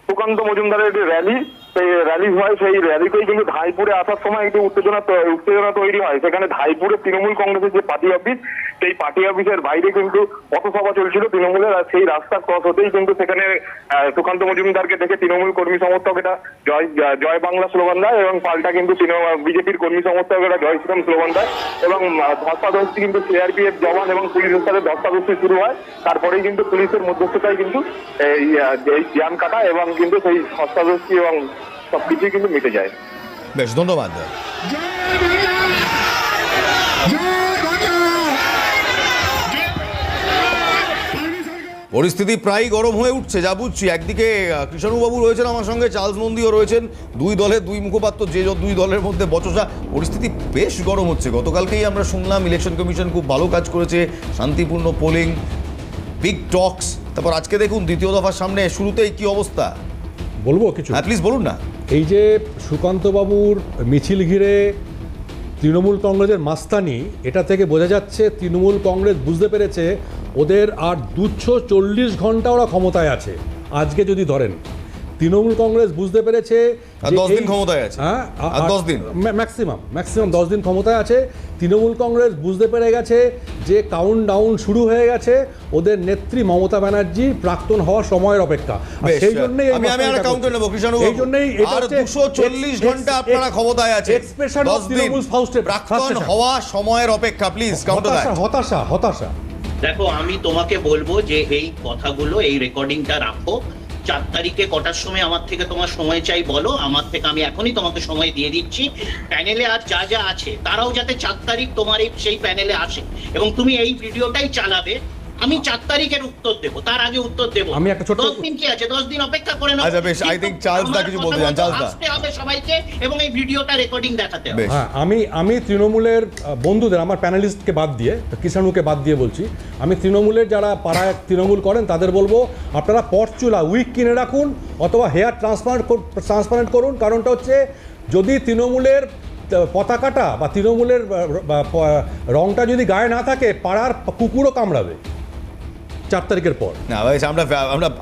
সুকান্ত মজুমদারের একটি র্যালি, সেই র্যালি হয়। সেই র্যালিতেই কিন্তু ধাইপুরে আসার সময় একটি উত্তেজনা তৈরি হয়। সেখানে ধাইপুরে তৃণমূল কংগ্রেসের যে পার্টি অফিস, সেই পার্টি অফিসের বাইরে কিন্তু পথসভা চলছিল তৃণমূলের। আর সেই রাস্তা ক্রস হতেই কিন্তু সেখানে সুকান্ত মজুমদারকে দেখে তৃণমূল কর্মী সমর্থকেরা জয় বাংলা স্লোগান দেয়, এবং পাল্টা কিন্তু বিজেপির কর্মী সমর্থকেরা জয় শ্রীরাম স্লোগান দেয়, এবং ধস্তাধস্তি কিন্তু সিআরপিএফ জওয়ান এবং পুলিশের সাথে ধস্তাধস্তি শুরু হয়। তারপরেই কিন্তু পুলিশের মধ্যস্থতায় কিন্তু এই জ্যাম কাটা এবং কিন্তু সেই ধস্তাধস্তি এবং সবকিছুই কিন্তু মিটে যায়। বেশ, ধন্যবাদ। পরিস্থিতি প্রায় গরম হয়ে উঠছে যা বুঝছি। একদিকে কৃষ্ণবাবু রয়েছেন আমার সঙ্গে, চার্লস নন্দীও রয়েছেন, দুই দলের দুই মুখপাত্র, যে দুই দলের মধ্যে বচসা। পরিস্থিতি বেশ গরম হচ্ছে। গতকালকেই আমরা শুনলাম ইলেকশন কমিশন খুব ভালো কাজ করেছে, শান্তিপূর্ণ পোলিং, বিগ টক্স। তারপর আজকে দেখুন দ্বিতীয় দফার সামনে, শুরুতেই কি অবস্থা বলবো কিছু? হ্যাঁ, প্লিজ বলুন না। এই যে সুকান্তবাবুর মিছিল ঘিরে তৃণমূল কংগ্রেসের মাস্তানি, এটা থেকে বোঝা যাচ্ছে তৃণমূল কংগ্রেস বুঝতে পেরেছে ওদের আর 240 ঘন্টা ওরা ক্ষমতায় আছে। আজকে যদি ধরেন তৃণমূল কংগ্রেস বুঝতে পেরেছে 10 দিন ক্ষমতায় আছে। হ্যাঁ, 10 দিন ম্যাক্সিমাম 10 দিন ক্ষমতায় আছে। তৃণমূল কংগ্রেস বুঝতে পেরে গেছে যে কাউন্ট ডাউন শুরু হয়ে গেছে, ওদের নেত্রী মমতা ব্যানার্জি প্রাক্তন হওয়ার সময়ের অপেক্ষা। সেই জন্যই আমি একটা কাউন্টার নেব কৃষ্ণবাবু। এই জন্যই আর 240 ঘন্টা আপনারা ক্ষমতায় আছে, এক্সপ্রেশন অফ 10 দিন তৃণমূল ফাউস্টে প্রাক্তন হওয়া সময়ের অপেক্ষা। Please counter. হতাশা। দেখো, আমি তোমাকে বলবো যে এই কথাগুলো, এই রেকর্ডিংটা রাখো। 4 তারিখে কটার সময় আমার থেকে তোমার সময় চাই বলো, আমার থেকে আমি এখনই তোমাকে সময় দিয়ে দিচ্ছি। প্যানেলে আর যা যা আছে তারাও যাতে 4 তারিখ তোমার সেই প্যানেলে আসে, এবং তুমি এই ভিডিওটাই চালাবে। আমি 4 তারিখের উত্তর দেবো, তার আগে উত্তর দেবো। আমি একটা ছোট 10 দিন কি আছে, 10 দিন অপেক্ষা করে নাও। আচ্ছা বেশ, আই থিংক চার্লস দা কিছু বলতে চান। চার্লস দা, আসতে হবে সবাইকে, এবং এই ভিডিওটা রেকর্ডিং দেখাতে হবে। হ্যাঁ, আমি তৃণমূলের বন্ধুদের, আমার প্যানেলিস্টকে বাদ দিয়ে, কিষাণুকে বাদ দিয়ে বলছি, আমি তৃণমূলের যারা পাড়ায় তৃণমূল করেন তাদের বলবো, আপনারা পরচুলা উইক কিনে রাখুন অথবা হেয়ার ট্রান্সপারেন্ট করুন। কারণটা হচ্ছে, যদি তৃণমূলের পতাকাটা বা তৃণমূলের রংটা যদি গায়ে না থাকে, পাড়ার কুকুরও কামড়াবে 4 তারিখের পর। না ভাই,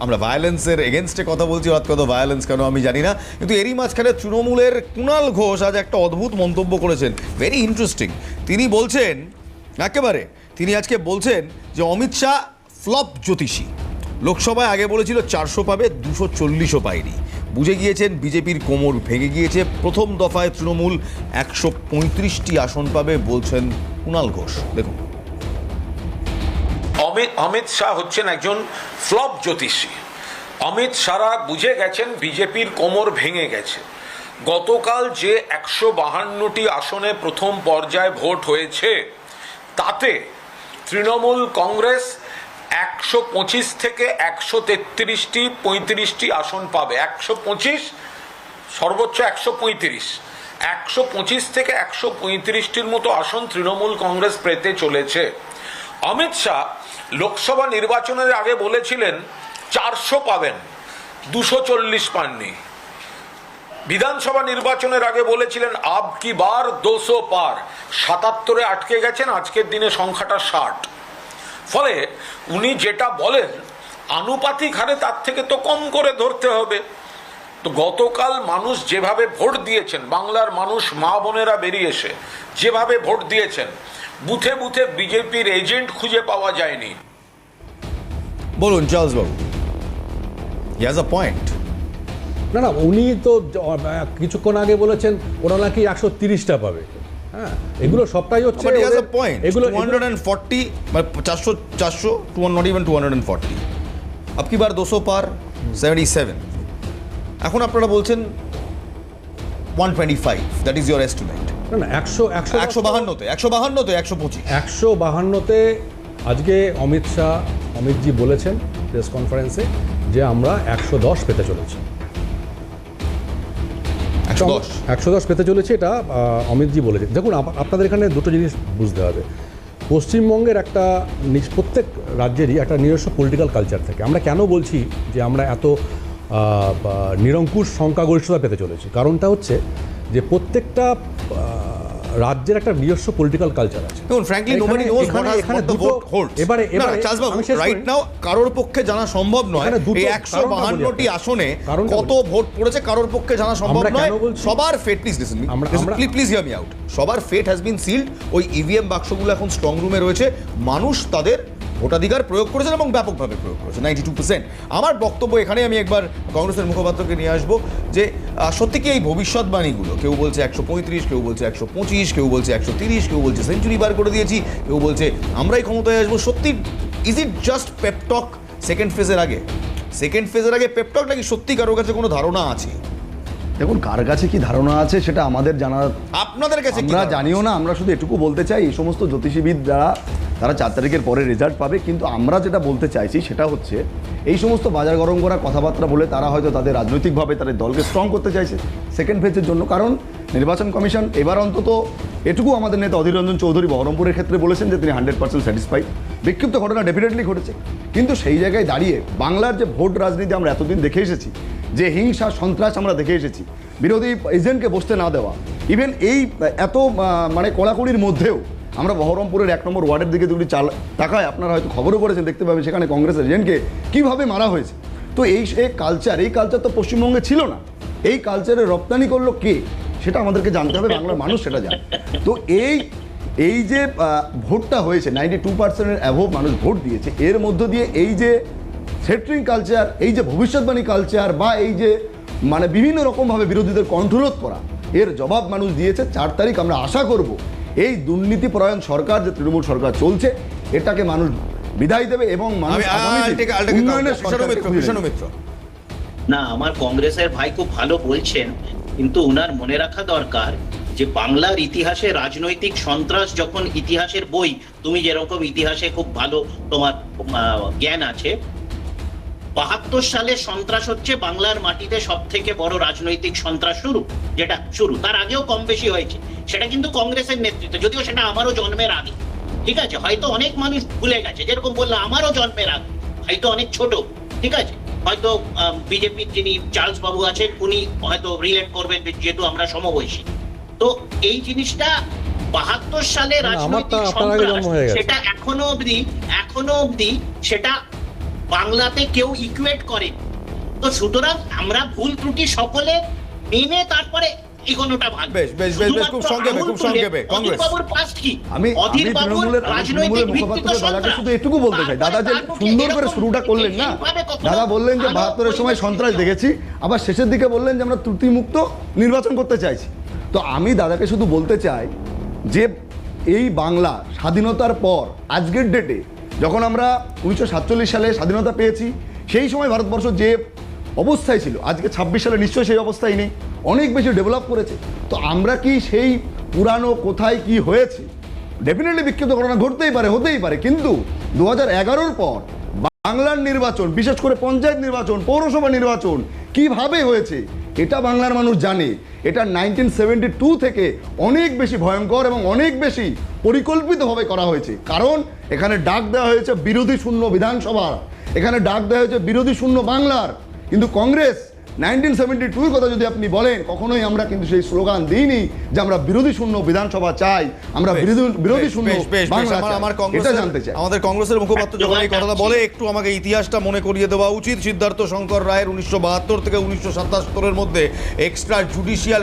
আমরা ভায়োলেন্সের এগেনস্টে কথা বলছি, হঠাৎ কথা ভায়োলেন্স কেন আমি জানি না। কিন্তু এরই মাঝখানে তৃণমূলের কুণাল ঘোষ আজ একটা অদ্ভুত মন্তব্য করেছেন, ভেরি ইন্টারেস্টিং। তিনি আজকে বলছেন যে অমিত শাহ ফ্লপ জ্যোতিষী। লোকসভায় আগে বলেছিল 400 পাবে, 240ও পায়নি। বুঝে গিয়েছেন বিজেপির কোমর ভেঙে গিয়েছে। প্রথম দফায় তৃণমূল 135টি আসন পাবে বলছেন কুণাল ঘোষ। দেখুন, অমিত শাহ হচ্ছেন একজন ফ্লপ জ্যোতিষী। অমিত শাহরা বুঝে গেছেন বিজেপির কোমর ভেঙে গেছে। গতকাল যে 152টি আসনে প্রথম পর্যায়ে ভোট হয়েছে, তাতে তৃণমূল কংগ্রেস 125 থেকে 133টি 35টি আসন পাবে। 125, সর্বোচ্চ 135। 125 থেকে 135টির মতো আসন তৃণমূল কংগ্রেস পেতে চলেছে। অমিত শাহ লোকসভা নির্বাচনের আগে বলেছিলেন 400 পাবেন, 240 পাননি। বিধানসভা নির্বাচনের আগে বলেছিলেন আব কি বার 200 পার, 77-এ আটকে গেছেন। আজকের দিনে সংখ্যাটা 60। ফলে উনি যেটা বলেন আনুপাতিক হারে তার থেকে তো কম করে ধরতে হবে। তো গতকাল মানুষ যেভাবে ভোট দিয়েছেন, বাংলার মানুষ মা বোনেরা বেরিয়ে এসে যেভাবে ভোট দিয়েছেন, বুথে বুথে বিজেপির এজেন্ট খুঁজে পাওয়া যায়নি। বলুন Charles Babu, he has a point. না না, উনি তো কিছুক্ষণ আগে বলেছেন ওরা নাকি 130টা পাবে। হ্যাঁ, এগুলো সবটাই হচ্ছে এগুলো 240 মানে 400 নট ইভেন 240, अब की बार 200 पार 77, এখন আপনারা বলছেন 125, দ্যাট ইজ ইয়োর এস্টিমেট। না না, 152তে 152তে আজকে অমিতজি বলেছেন প্রেস কনফারেন্সে যে আমরা 110 পেতে চলেছি। 110 পেতে চলেছে, এটা অমিতজি বলেছে। দেখুন, আপনাদের এখানে দুটো জিনিস বুঝতে হবে। পশ্চিমবঙ্গের একটা প্রত্যেক রাজ্যেরই একটা নিজস্ব পলিটিক্যাল কালচার থাকে। আমরা কেন বলছি যে আমরা এত নিরঙ্কুশ সংখ্যাগরিষ্ঠতা পেতে চলেছি, কারণটা হচ্ছে যে প্রত্যেকটা রাজ্যের একটা নিজস্ব পলিটিক্যাল কালচার আছে। দেখুন, frankly nobody knows what the vote holds. এবারে চার্লস বাবু, রাইট নাও কারোর পক্ষে জানা সম্ভব নয় এই 152টি আসনে কত ভোট পড়েছে, কারোর পক্ষে জানা সম্ভব নয়। সবার fate, please listen me, please hear me out, সবার ফেট হ্যাজ বিন সিল্ড। ওই ইভিএম বাক্সগুলো এখন স্ট্রং রুমে রয়েছে, মানুষ তাদের ভোটাধিকার প্রয়োগ করেছেন এবং ব্যাপকভাবে প্রয়োগ করেছে 92%। আমার বক্তব্য এখানে আমি একবার কংগ্রেসের মুখপাত্রকে নিয়ে আসবো যে সত্যি কি এই ভবিষ্যৎবাণীগুলো, কেউ বলছে 135, কেউ বলছে 125, কেউ বলছে 130, কেউ বলছে সেঞ্চুরি বার করে দিয়েছি, কেউ বলছে আমরাই ক্ষমতায় আসবো, সত্যি is it just pep talk second ফেজের আগে পেপটক, নাকি সত্যি কারোর কাছে কোনো ধারণা আছে? দেখুন, কার কাছে কি ধারণা আছে সেটা আমাদের জানার, আপনাদের কাছে আমরা জানিও না। আমরা শুধু এটুকু বলতে চাই, এই সমস্ত জ্যোতিষীবিদ যারা, তারা 4 তারিখের পরে রেজাল্ট পাবে, কিন্তু আমরা যেটা বলতে চাইছি সেটা হচ্ছে এই সমস্ত বাজার গরম করা কথাবার্তা বলে তারা হয়তো তাদের রাজনৈতিকভাবে তাদের দলকে স্ট্রং করতে চাইছে সেকেন্ড ফেজের জন্য। কারণ নির্বাচন কমিশন এবার অন্তত এটুকু আমাদের নেতা অধীর রঞ্জন চৌধুরী বহরমপুরের ক্ষেত্রে বলেছেন যে তিনি 100% স্যাটিসফাইড। বিক্ষিপ্ত ঘটনা ডেফিনেটলি ঘটেছে, কিন্তু সেই জায়গায় দাঁড়িয়ে বাংলার যে ভোট রাজনীতি আমরা এতদিন দেখে এসেছি, যে হিংসা সন্ত্রাস আমরা দেখে এসেছি, বিরোধী এজেন্টকে বসতে না দেওয়া, ইভেন এই এত মানে কড়াকড়ির মধ্যেও আমরা বহরমপুরের 1 নম্বর ওয়ার্ডের দিকে যদি তাকায়, আপনারা হয়তো খবরও করেছেন, দেখতে পাবেন সেখানে কংগ্রেসের এজেন্টকে কীভাবে মারা হয়েছে। তো এই কালচার তো পশ্চিমবঙ্গে ছিল না। এই কালচারের রপ্তানি করলো কে সেটা আমাদেরকে জানতে হবে, বাংলার মানুষ সেটা জানে। তো এই যে ভোটটা হয়েছে, 92%-এর অ্যাভোভ মানুষ ভোট দিয়েছে, এর মধ্য দিয়ে এই যে সেট্রিং কালচার, এই যে ভবিষ্যৎবাণী কালচার, বা এই যে মানে বিভিন্ন রকমভাবে বিরোধীদের কণ্ঠরোধ করা, এর জবাব মানুষ দিয়েছে। 4 তারিখ আমরা আশা করব এই দুর্নীতিপরায়ণ সরকার যে তৃণমূল সরকার চলছে, এটাকে মানুষ বিদায় দেবে এবং না, আমার কংগ্রেসের ভাই খুব ভালো বলছেন, কিন্তু উনার মনে রাখা দরকার যে বাংলার ইতিহাসে রাজনৈতিক সন্ত্রাস, যখন ইতিহাসের বই, তুমি যেরকম ইতিহাসে খুব ভালো তোমার জ্ঞান আছে, 72 সালে সন্ত্রাস হচ্ছে বাংলার মাটিতে সব থেকে বড় রাজনৈতিক সন্ত্রাস শুরু, তার আগেও কম বেশি হয়েছে, সেটা কিন্তু কংগ্রেসের নেতৃত্বে, যদিও সেটা আমারও জন্মের আগে, ঠিক আছে, হয়তো অনেক মানুষ ভুলে গেছে, যেরকম বললাম আমারও জন্মের আগে, হয়তো অনেক ছোট, ঠিক আছে, হয়তো বিজেপির যিনি চার্লস বাবু আছেন উনি হয়তো রিলেট করবেন যেহেতু আমরা সমবয়সী। তো এই জিনিসটা 72 সালে রাজনৈতিক সন্ত্রাস, সেটা এখনো অবধি সেটা বাংলাতে কেউ ইকুয়েট করে। তো সুতরাং আমরা ভুল ত্রুটি সকলে মেনে তারপরে এগোনোটা ভালো। খুব সংক্ষেপে কংগ্রেস, আমি তৃণমূলের মুখপাত্র দাদাকে শুধু এটুকু বলতে চাই, দাদা যে সুন্দর করে শুরুটা করলেন না, দাদা বললেন যে 72-এর সময় সন্ত্রাস দেখেছি, আবার শেষের দিকে বললেন যে আমরা ত্রুটিমুক্ত নির্বাচন করতে চাইছি। তো আমি দাদাকে শুধু বলতে চাই যে এই বাংলা স্বাধীনতার পর আজকের ডেটে, যখন আমরা 1947 সালে স্বাধীনতা পেয়েছি, সেই সময় ভারতবর্ষ যে অবস্থায় ছিল, আজকে 26 সালে নিশ্চয়ই সেই অবস্থায় নেই, অনেক বেশি ডেভেলপ করেছে। তো আমরা কি সেই পুরানো কোথায় কি হয়েছে, ডেফিনেটলি বিক্ষিপ্ত ঘটনা হতেই পারে, কিন্তু 2011-র পর বাংলার নির্বাচন, বিশেষ করে পঞ্চায়েত নির্বাচন, পৌরসভা নির্বাচন কিভাবে হয়েছে এটা বাংলার মানুষ জানে। এটা 1972 থেকে অনেক বেশি ভয়ঙ্কর এবং অনেক বেশি পরিকল্পিতভাবে করা হয়েছে, কারণ এখানে ডাক দেওয়া হয়েছে বিরোধী শূন্য বিধানসভা, এখানে ডাক দেওয়া হয়েছে বিরোধী শূন্য বাংলার, কিন্তু কংগ্রেস 1972 কথা যদি আপনি বলেন, কখনোই আমরা কিন্তু সেই স্লোগান দিইনি যে আমরা বিরোধী শূন্য বিধানসভা চাই, আমরা বিরোধী শূন্য বাংলা চাই। এটা জানতে চাই। আমাদের কংগ্রেসের মুখপাত্র যখন এই কথাটা বলে, একটু আমাকে ইতিহাসটা মনে করিয়ে দেওয়া উচিত। সিদ্ধার্থ শঙ্কর রায়ের 1972 থেকে 1977 মধ্যে এক্সট্রা জুডিশিয়াল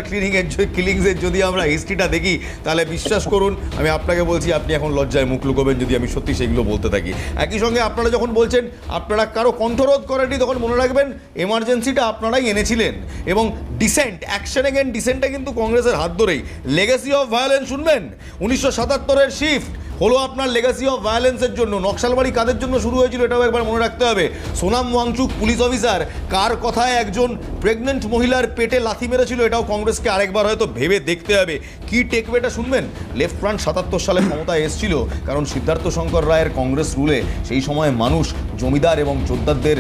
কিলিংসের যদি আমরা হিস্ট্রিটা দেখি, তাহলে বিশ্বাস করুন, আমি আপনাকে বলছি, আপনি এখন লজ্জায় মুখ লুকোবেন যদি আমি সত্যি সেগুলো বলতে থাকি। একই সঙ্গে আপনারা যখন বলছেন আপনারা কারো কণ্ঠরোধ করেননি, তখন মনে রাখবেন এমার্জেন্সিটা আপনারাই এনেছিলেন। এবং ডিসেন্ট, অ্যাকশন এগেন ডিসেন্টটা কিন্তু কংগ্রেসের হাত ধরেই। লেগেসি অফ ভায়োলেন্স শুনবেন, 1977-এর শিফট হলো আপনার লেগাসি অফ ভায়োলেন্সের জন্য। নকশালবাড়ি কাদের জন্য শুরু হয়েছিল এটাও একবার মনে রাখতে হবে। সোনাম ওয়াংচুক পুলিশ অফিসার কার কথায় একজন প্রেগনেন্ট মহিলার পেটে লাথি মেরেছিল, এটাও কংগ্রেসকে আরেকবার হয়তো ভেবে দেখতে হবে। কি টেকবে এটা শুনবেন। লেফট ফ্রন্ট 77 সালে ক্ষমতায় এসেছিল কারণ সিদ্ধার্থ শঙ্কর রায়ের কংগ্রেস রুলে সেই সময় মানুষ জমিদার এবং জোদ্দারদের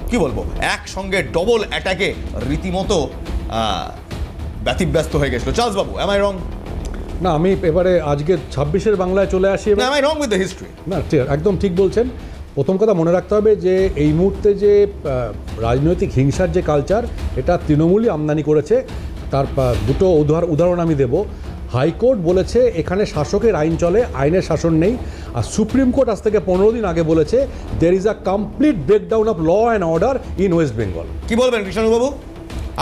কি বলবো একসঙ্গে ডবল অ্যাটাকে রীতিমতো ব্যতিব্যস্ত হয়ে গেছিল। চার্লস বাবু, এম আই রং? না, আমি এবারে আজকে 26-এর বাংলায় চলে আসি। না, একদম ঠিক বলছেন। প্রথম কথা মনে রাখতে হবে যে এই মুহূর্তে যে রাজনৈতিক হিংসার যে কালচার, এটা তৃণমূলই আমদানি করেছে। তার দুটো উদাহরণ আমি দেব। হাইকোর্ট বলেছে এখানে শাসকের আইন চলে, আইনের শাসন নেই। আর সুপ্রিম কোর্ট আজ থেকে 15 দিন আগে বলেছে there is a complete breakdown of law and order in West Bengal. কি বলবেন কৃষ্ণবাবু?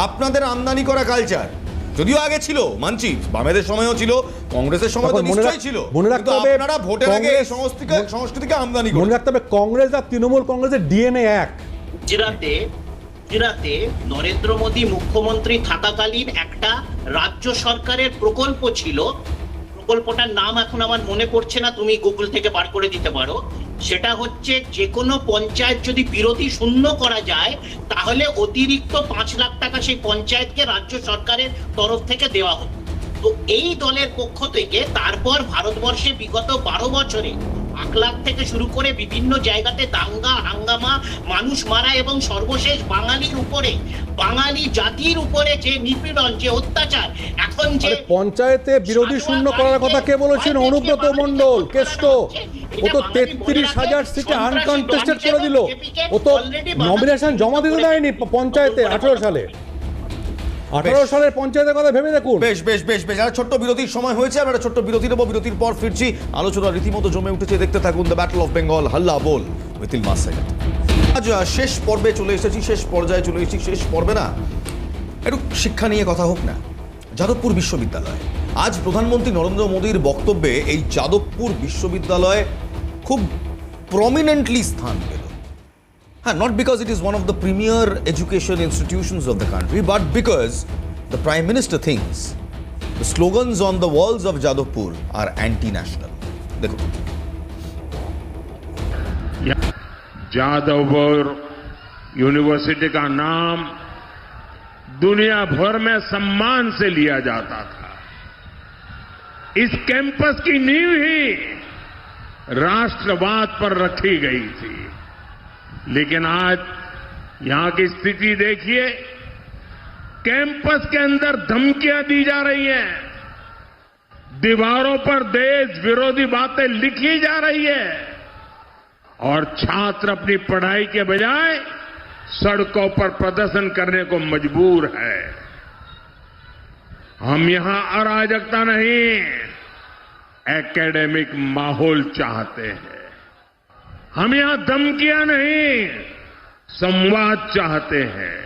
আপনাদের আমদানি করা কালচার যদিও আগে ছিল, মানছি, বামেদের সময়ও ছিল, কংগ্রেসের সময় তো নিশ্চয়ই ছিল। মনে রাখতে হবে আপনারা ভোটের আগে এই সংস্কৃতিকে আমদানি করেন। মনে রাখতে হবে কংগ্রেস আর তৃণমূল কংগ্রেসের ডিএনএ এক। গুজরাটে নরেন্দ্র মোদী মুখ্যমন্ত্রী থাকাকালীন একটা রাজ্য সরকারের প্রকল্প ছিল, প্রকল্পটার নাম এখন আমার মনে পড়ছে না, তুমি গুগল থেকে বার করে দিতে পারো। সেটা হচ্ছে যে কোনো পঞ্চায়েত যদি বিরোধী শূন্য করা যায়, তাহলে অতিরিক্ত 5 লাখ টাকা সেই পঞ্চায়েতকে রাজ্য সরকারের তরফ থেকে দেওয়া হতো। তো এই দলের পক্ষ থেকে তারপর ভারতবর্ষে বিগত 12 বছরে আকলাক থেকে শুরু করে বিভিন্ন জায়গাতে দাঙ্গা হাঙ্গামা, মানুষ মারা এবং সর্বশেষ বাঙালির উপরে, বাঙালি জাতির উপরে যে নিপীড়ন, যে অত্যাচার, এখন যে পঞ্চায়েতে বিরোধী শূন্য করার কথা কে বলেছেন? অনুব্রত মণ্ডল, কেষ্ট। ও তো 33,000 সিটে আনকনটেস্টেড করে দিল। ও তো নমিনেশন জমা দিতে দেয়নি পঞ্চায়েতে 18 সালে। 18 সালের পঞ্চায়েতের কথা ভেবে দেখুন। বেশ বেশ বেশ বেশ আর ছোট্ট বিরতির সময় হয়েছে, আমরা ছোট্ট বিরতি নেবো। বিরতির পর ফিরছি। আলোচনা রীতিমতো জমে উঠেছে, দেখতে থাকুন দ্য ব্যাটল অফ বেঙ্গল, হাল্লা বোল উইথ ইলমাস সাইদ। আজ শেষ পর্বে চলে এসেছি, শেষ পর্যায়ে চলে এসেছি। শেষ পর্বে না, একটু শিক্ষা নিয়ে কথা হোক না। যাদবপুর বিশ্ববিদ্যালয়, আজ প্রধানমন্ত্রী নরেন্দ্র মোদীর বক্তব্যে এই যাদবপুর বিশ্ববিদ্যালয় খুব প্রমিনেন্টলি স্থান পেল। Not because it is one of the premier education institutions of the country, but because the Prime Minister thinks the slogans on the walls of Jadavpur are anti-national. देखो, जादवपुर यूनिवर्सिटी का नाम दुनिया भर में सम्मान से लिया जाता था। इस कैंपस की नींव ही राष्ट्रवाद पर रखी गई थी, लेकिन आज यहां की स्थिति देखिए, कैंपस के अंदर धमकियां दी जा रही हैं, दीवारों पर देश विरोधी बातें लिखी जा रही है और छात्र अपनी पढ़ाई के बजाय सड़कों पर प्रदर्शन करने को मजबूर है। हम यहां अराजकता नहीं, एकेडमिक माहौल चाहते हैं। हम यहां धमकियां नहीं, संवाद चाहते हैं।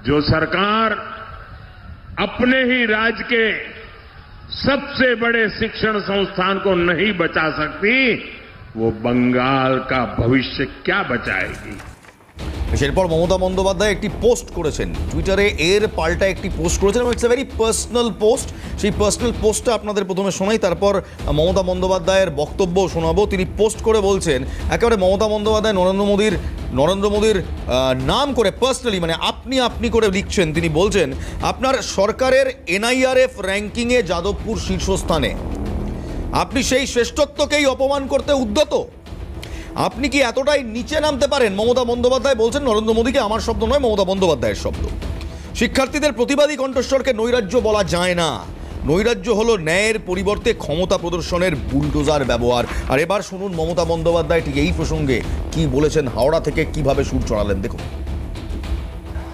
जो सरकार अपने ही राज्य के सबसे बड़े शिक्षण संस्थान को नहीं बचा सकती, वो बंगाल का भविष्य क्या बचाएगी? এরপর মমতা বন্দ্যোপাধ্যায় একটি পোস্ট করেছেন টুইটারে, এর পাল্টা একটি পোস্ট করেছেন এবং it's a very personal post. সেই পার্সোনাল পোস্টটা আপনাদের প্রথমে শোনাই, তারপর মমতা বন্দ্যোপাধ্যায়ের বক্তব্য শোনাবো। তিনি পোস্ট করে বলছেন, একেবারে মমতা বন্দ্যোপাধ্যায় নরেন্দ্র মোদীর নাম করে পার্সোনালি, মানে আপনি করে লিখছেন। তিনি বলছেন, আপনার সরকারের NIRF র্যাঙ্কিংয়ে যাদবপুর শীর্ষস্থানে, আপনি সেই শ্রেষ্ঠত্বকেই অপমান করতে উদ্যত। আপনি কি এতটাই নিচে নামতে পারেন? মমতা বন্দ্যোপাধ্যায় বলছেন, নরেন্দ্র মোদীকে, আমার শব্দ নয়, মমতা বন্দ্যোপাধ্যায়ের শব্দ। শিক্ষার্থীদের প্রতিবাদী কণ্ঠস্বরকে নৈরাজ্য বলা যায় না। নৈরাজ্য হলো ন্যায়ের পরিবর্তে ক্ষমতা প্রদর্শনের বুলডোজার ব্যবহার। আর এবার শুনুন মমতা বন্দ্যোপাধ্যায় ঠিক এই প্রসঙ্গে কি বলেছেন, হাওড়া থেকে কিভাবে সুর চড়ালেন, দেখুন।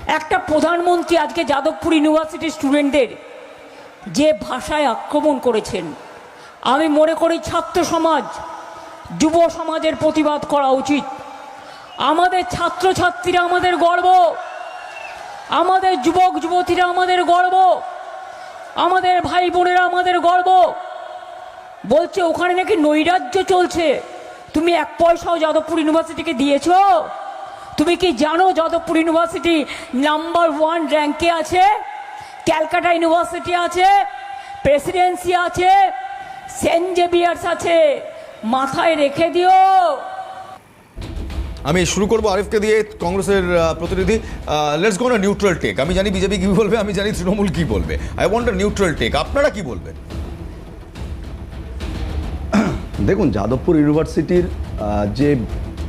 একটা প্রধানমন্ত্রী আজকে যাদবপুর ইউনিভার্সিটির স্টুডেন্টদের যে ভাষায় আক্রমণ করেছেন, আমি মনে করি ছাত্র সমাজ, যুব সমাজের প্রতিবাদ করা উচিত। আমাদের ছাত্রছাত্রীরা আমাদের গর্ব, আমাদের যুবক যুবতীরা আমাদের গর্ব, আমাদের ভাই বোনেরা আমাদের গর্ব। বলছে ওখানে নাকি নৈরাজ্য চলছে, তুমি 1 পয়সাও যাদবপুর ইউনিভার্সিটিকে দিয়েছো? তুমি কি জানো যাদবপুর ইউনিভার্সিটি নাম্বার 1 র্যাঙ্কে আছে? ক্যালকাটা ইউনিভার্সিটি আছে, প্রেসিডেন্সি আছে, সেন্ট জেভিয়ার্স আছে, মাথায় রেখে দিও। আমি শুরু করবো আরিফকে দিয়ে, কংগ্রেসের প্রতিনিধি। লেটস গো না নিউট্রাল টেক। আমি জানি বিজেপি কি বলবে, আমি জানি তৃণমূল কি বলবে। I want a neutral take. আপনারা কি বলবেন? দেখুন, যাদবপুর ইউনিভার্সিটির যে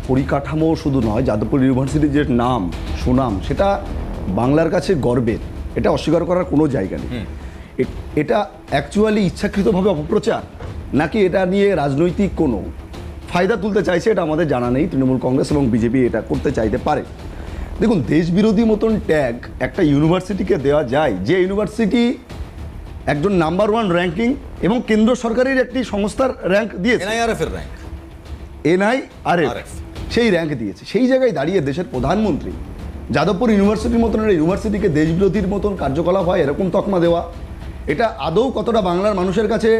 পরিকাঠামো শুধু নয়, যাদবপুর ইউনিভার্সিটির যে নাম সুনাম সেটা বাংলার কাছে গর্বের, এটা অস্বীকার করার কোনো জায়গা নেই। এটা অ্যাকচুয়ালি ইচ্ছাকৃতভাবে অপপ্রচার নাকি এটা নিয়ে রাজনৈতিক কোনো ফায়দা তুলতে চাইছে এটা আমাদের জানা নেই। তৃণমূল কংগ্রেস এবং বিজেপি এটা করতে চাইতে পারে। দেখুন, দেশবিরোধী মতন ট্যাগ একটা ইউনিভার্সিটিকে দেওয়া যায়, যে ইউনিভার্সিটি একজন নাম্বার 1 র্যাঙ্কিং এবং কেন্দ্র সরকারের একটি সংস্থার র্যাঙ্ক দিয়েছে, NIRF এর র্যাঙ্ক, NIRF সেই র্যাঙ্ক দিয়েছে। সেই জায়গায় দাঁড়িয়ে দেশের প্রধানমন্ত্রী যাদবপুর ইউনিভার্সিটির মতন একটা ইউনিভার্সিটিকে দেশবিরোধীর মতন কার্যকলাপ হয় এরকম তকমা দেওয়া, এটা আদৌ কতটা বাংলার মানুষের কাছে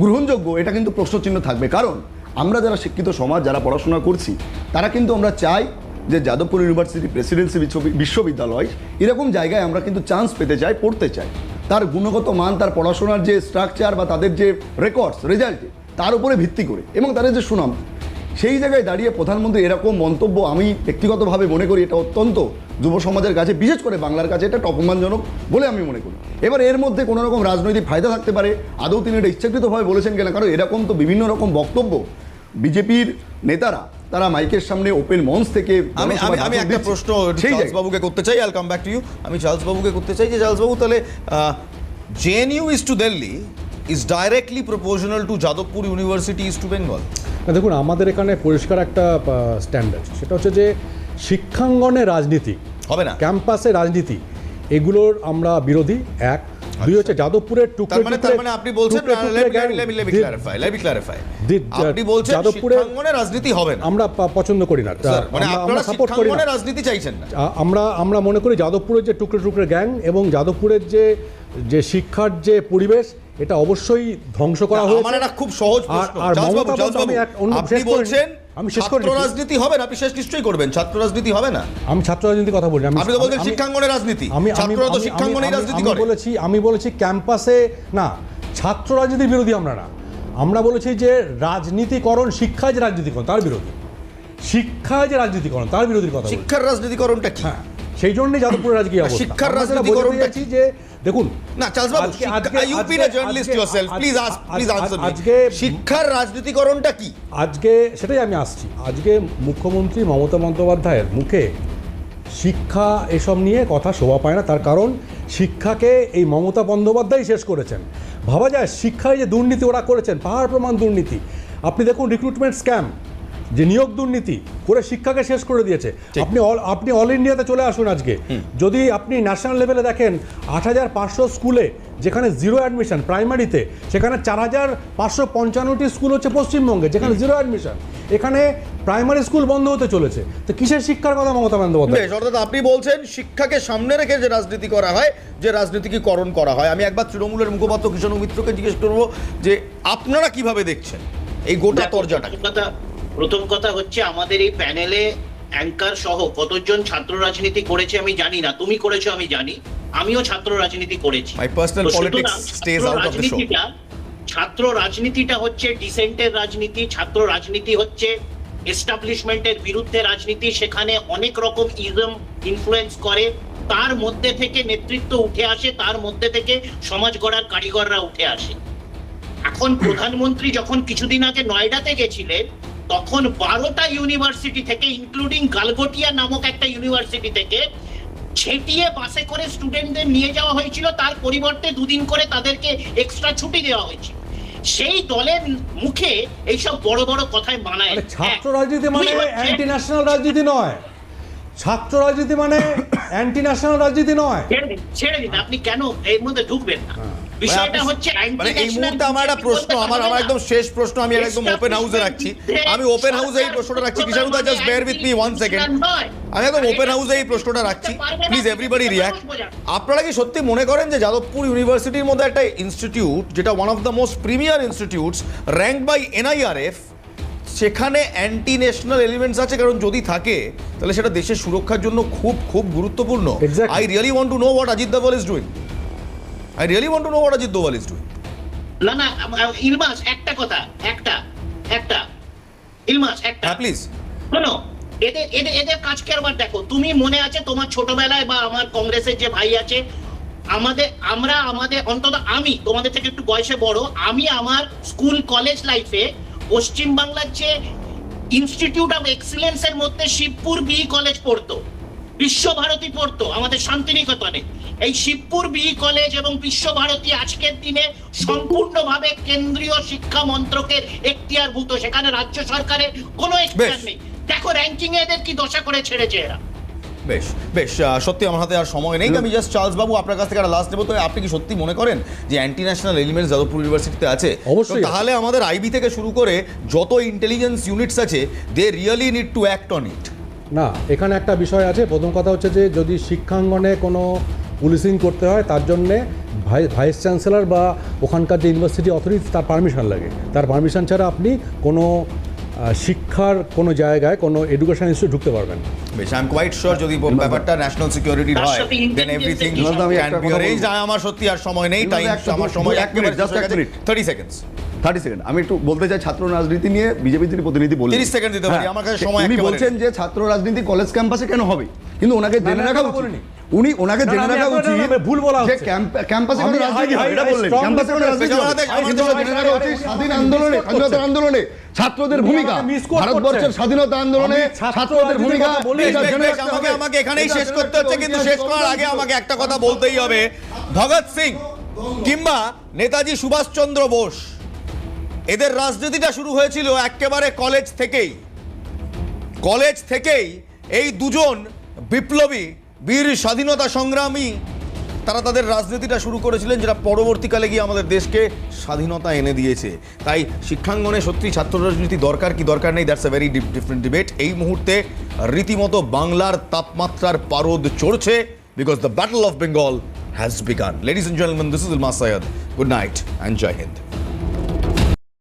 গ্রহণযোগ্য, এটা কিন্তু প্রশ্নচিহ্ন থাকবে। কারণ আমরা যারা শিক্ষিত সমাজ, যারা পড়াশোনা করছি, তারা কিন্তু আমরা চাই যে যাদবপুর ইউনিভার্সিটি, প্রেসিডেন্সি বিশ্ববিদ্যালয় এরকম জায়গায় আমরা কিন্তু চান্স পেতে চাই, পড়তে চাই। তার গুণগত মান, তার পড়াশোনার যে স্ট্রাকচার বা তাদের যে রেকর্ডস, রেজাল্টে, তার উপরে ভিত্তি করে এবং তাদের যে সুনাম, সেই জায়গায় দাঁড়িয়ে প্রধানমন্ত্রী এরকম মন্তব্য আমি ব্যক্তিগতভাবে মনে করি এটা অত্যন্ত যুব সমাজের কাছে, বিশেষ করে বাংলার কাছে এটা অপমানজনক বলে আমি মনে করি। এবার এর মধ্যে কোনো রকম রাজনৈতিক ফায়দা থাকতে পারে, আদৌ তিনি এটা ইচ্ছাকৃতভাবে বলেছেন কিনা, কারণ এরকম তো বিভিন্ন রকম বক্তব্য বিজেপির নেতারা তারা মাইকের সামনে ওপেন মঞ্চ থেকে। আমি একটা প্রশ্ন চার্লস বাবুকে করতে চাই। I'll come back to you. আমি চার্লস বাবুকে করতে চাই যে চার্লস বাবু, তাহলে JNU is to Delhi is directly proportional to Jadavpur university is to Bengal? দেখুন, আমাদের এখানে পরিষ্কার একটা স্ট্যান্ডার্ড, সেটা হচ্ছে যে শিক্ষাঙ্গনে রাজনীতি হবে না, ক্যাম্পাসে রাজনীতি, এগুলোর আমরা বিরোধী। এক, দুই হচ্ছে যাদবপুরের টুকরো, তার মানে আপনি বলছেন শিক্ষাঙ্গনে রাজনীতি হবে না, আমরা পছন্দ করি না, মানে আপনারা শিক্ষাঙ্গনে রাজনীতি চাইছেন না। আমরা মনে করি যাদবপুরের যে টুকরো টুকরো গ্যাং এবং যাদবপুরের যে শিক্ষার যে পরিবেশ, এটা অবশ্যই ধ্বংস করা হয়েছে। আমার একটা খুব সহজ প্রশ্ন, আপনি বলছেন ছাত্র রাজনীতি হবে না, আপনি শেষ নিশ্চয়ই করবেন, ছাত্র রাজনীতি হবে না। আমি ছাত্র রাজনীতির কথা বলি, আপনি তো বলছেন শিক্ষাঙ্গনে রাজনীতি, ছাত্ররা তো শিক্ষাঙ্গনেই রাজনীতি করে। আমি বলেছি ক্যাম্পাসে না, ছাত্র রাজনীতির বিরোধী আমরা না। আমরা বলেছি যে রাজনীতিকরণ, শিক্ষায় যে রাজনীতিকরণ তার বিরোধী, শিক্ষায় যে রাজনীতিকরণ তার বিরোধীর কথা। শিক্ষার রাজনীতিকরণটা কি? সেই জন্যই যাদবপুরের রাজকীয় অবস্থা। শিক্ষার রাজনীতিকরণটা কি? যে দেখুন না, চার্লস বাবু, you been a journalist yourself, please answer me. আজকে শিক্ষার রাজনীতিকরণটা কি? আজকে সেটাই আমি আসছি। আজকে মুখ্যমন্ত্রী মমতা বন্দ্যোপাধ্যায়ের মুখে শিক্ষা এসব নিয়ে কথা শোভা পায় না। তার কারণ শিক্ষাকে এই মমতা বন্দ্যোপাধ্যায় শেষ করেছেন। ভাবা যায় শিক্ষায় যে দুর্নীতি ওরা করেছেন, পাহাড় প্রমাণ দুর্নীতি। আপনি দেখুন রিক্রুটমেন্ট স্ক্যাম, যে নিয়োগ দুর্নীতি করে শিক্ষাকে শেষ করে দিয়েছে। আপনি অল ইন্ডিয়াতে চলে আসুন আজকে, যদি আপনি ন্যাশনাল লেভেলে দেখেন 8500 স্কুলে যেখানে জিরো অ্যাডমিশন প্রাইমারিতে, সেখানে 4555টি স্কুল হচ্ছে পশ্চিমবঙ্গে যেখানে জিরো অ্যাডমিশন। এখানে প্রাইমারি স্কুল বন্ধ হতে চলেছে। তো কিসের শিক্ষার কথা মমতা বন্দ্যোপাধ্যায়? অর্থাৎ আপনি বলছেন শিক্ষাকে সামনে রেখে যে রাজনীতি করা হয়, যে রাজনীতিকরণ করা হয়। আমি একবার তৃণমূলের মুখপাত্র কৃষ্ণ মিত্রকে জিজ্ঞেস করবো যে আপনারা কিভাবে দেখছেন এই গোটা তরজাটা? প্রথম কথা হচ্ছে, আমাদের এই প্যানেলে অ্যাঙ্কার সহ কতজন ছাত্র রাজনীতি করেছে আমি জানি না, তুমি করেছো আমি জানি, আমিও ছাত্র রাজনীতি করেছি। ছাত্র রাজনীতিটা হচ্ছে ডিসেন্টের রাজনীতি, ছাত্র রাজনীতি হচ্ছে এস্টাবলিশমেন্টের বিরুদ্ধে রাজনীতি। সেখানে অনেক রকম ইজম ইনফ্লুয়েন্স করে, তার মধ্যে থেকে নেতৃত্ব উঠে আসে, তার মধ্যে থেকে সমাজ গড়ার কারিগররা উঠে আসে। এখন প্রধানমন্ত্রী যখন কিছুদিন আগে নয়ডাতে গেছিলেন, তখন 12টা ইউনিভার্সিটি থেকে, ইনক্লুডিং গালগোটিয়া নামক একটা ইউনিভার্সিটি থেকে ছেটিয়ে বাসে করে স্টুডেন্টদের নিয়ে যাওয়া হয়েছিল। তার পরিবর্তে 2 দিন করে তাদেরকে এক্সট্রা ছুটি দেওয়া হয়েছিল। সেই দলের মুখে এইসব বড় বড় কথায় মানায়। ছাত্র রাজনীতি মানে অ্যান্টি ন্যাশনাল রাজনীতি নয়, ছাত্র রাজনীতি মানে অ্যান্টি ন্যাশনাল রাজনীতি নয়। ছেড়ে দিন, আপনি কেন এর মধ্যে ঢুকবেন না? বিষয়টা হচ্ছে মানে এই মুহূর্তে আমার একটা প্রশ্ন, আমার একদম শেষ প্রশ্ন, আমি একদম ওপেন হাউসে রাখছি, আমি ওপেন হাউসে এই প্রশ্নটা রাখছি। কিষাণুদা, just bear with me 1 second, আমি একদম ওপেন হাউসে এই প্রশ্নটা রাখছি, প্লিজ এভরিবডি রিঅ্যাক্ট। আপনারা কি সত্যি মনে করেন যে যাদবপুর ইউনিভার্সিটির মধ্যে একটা ইনস্টিটিউট, যেটা one of the most premier institutes rank by NIRF, সেখানে অ্যান্টি ন্যাশনাল এলিমেন্টস আছে? কারণ যদি থাকে তাহলে সেটা দেশের সুরক্ষার জন্য খুব খুব গুরুত্বপূর্ণ। I really want to know what Ajit Doval is doing. I really want to know what Ajit Doval is doing. না ইলমাস, একটা কথা, একটা ইলমাস, একটা প্লিজ শোনো, এদের কাজ কারবার দেখো। তুমি মনে আছে তোমার ছোটবেলায়, বা আমার কংগ্রেসের যে ভাই আছে, আমাদের অন্তত আমি তোমাদের থেকে একটু বয়সে বড়, আমি আমার স্কুল কলেজ লাইফে পশ্চিমবাংলার যে ইনস্টিটিউট অফ এক্সিলেন্স এর মধ্যে শিবপুর BE কলেজ পড়তো, বিশ্বভারতী পড়তো আমাদের শান্তিনিকেতনে। এই শিবপুর BE কলেজ এবং বিশ্বভারতী আজকের দিনে সম্পূর্ণভাবে কেন্দ্রীয় শিক্ষা মন্ত্রকের এখতিয়ারভূত, সেখানে রাজ্য সরকারের কোনো এখতিয়ার নেই। দেখো র্যাঙ্কিং এদের কি দশা করে ছেড়েছে এরা। বেশ বেশ, সত্যি আমার হাতে আর সময় নেই, আমি জাস্ট চার্লস বাবু আপনার কাছ থেকে একটা লাস্ট নেবো। তো আপনি কি সত্যি মনে করেন যে অ্যান্টি ন্যাশনাল এলিমেন্টস যাদবপুর ইউনিভার্সিটিতে আছে? অবশ্যই। তাহলে আমাদের IB থেকে শুরু করে যত ইন্টেলিজেন্স ইউনিটস আছে, they really need to act on it. না, এখানে একটা বিষয় আছে। প্রথম কথা হচ্ছে যে যদি শিক্ষাঙ্গনে কোনো পুলিশিং করতে হয়, তার জন্যে ভাইস চ্যান্সেলর বা ওখানকার যে ইউনিভার্সিটি অথরিটি, তার পারমিশন লাগে। তার পারমিশন ছাড়া আপনি কোনো শিক্ষার কোনো জায়গায়, কোনো এডুকেশন ইনস্টিটিউট ঢুকতে পারবেন না। বেশ, আই এম কোয়াইট শিওর যদি ব্যাপারটা ন্যাশনাল সিকিউরিটির হয়, then everything can be arranged. আমার সত্যি আর সময় নেই, টাইম আমার সময় একেবারে জাস্ট 30 সেকেন্ডস। আমি একটু বলতে চাই, ছাত্র রাজনীতি নিয়ে বিজেপি তিনি প্রতিনিধি বললেন 30 সেকেন্ড দিতে পারি, আমার কাছে সময় উনি একেবারে বলছেন যে ছাত্র রাজনীতি কলেজ ক্যাম্পাসে কেন হবে, কিন্তু ওনাকে জেনে রাখা উচিত, ওনাকে জেনে রাখা উচিত ভুল বলা যে ক্যাম্পাসে কোনো রাজনীতি হয়, এটা বললেন ক্যাম্পাসে কোনো রাজনীতি হয়, কিন্তু জেনে রাখা উচিত স্বাধীন আন্দোলনে, স্বাধীনতার আন্দোলনে ছাত্রদের ভূমিকা, ভারতবর্ষের স্বাধীনতা আন্দোলনে ছাত্রদের ভূমিকা। আমাকে এখানেই শেষ করতে হচ্ছে, কিন্তু শেষ করার আগে আমাকে একটা কথা বলতেই হবে। ভগৎ সিং কিংবা নেতাজি সুভাষচন্দ্র বোস, এদের রাজনীতিটা শুরু হয়েছিল একেবারে কলেজ থেকেই। এই দুজন বিপ্লবী বীর স্বাধীনতা সংগ্রামী, তারা তাদের রাজনীতিটা শুরু করেছিলেন, যেটা পরবর্তীকালে গিয়ে আমাদের দেশকে স্বাধীনতা এনে দিয়েছে। তাই শিক্ষাঙ্গনে সত্যি ছাত্র রাজনীতি দরকার কি দরকার নেই, that's a very different debate. এই মুহূর্তে রীতিমতো বাংলার তাপমাত্রার পারদ চড়ছে, because the battle of Bengal has begun. Ladies and gentleman, this is Ilma Syed. Good night and Jai Hind.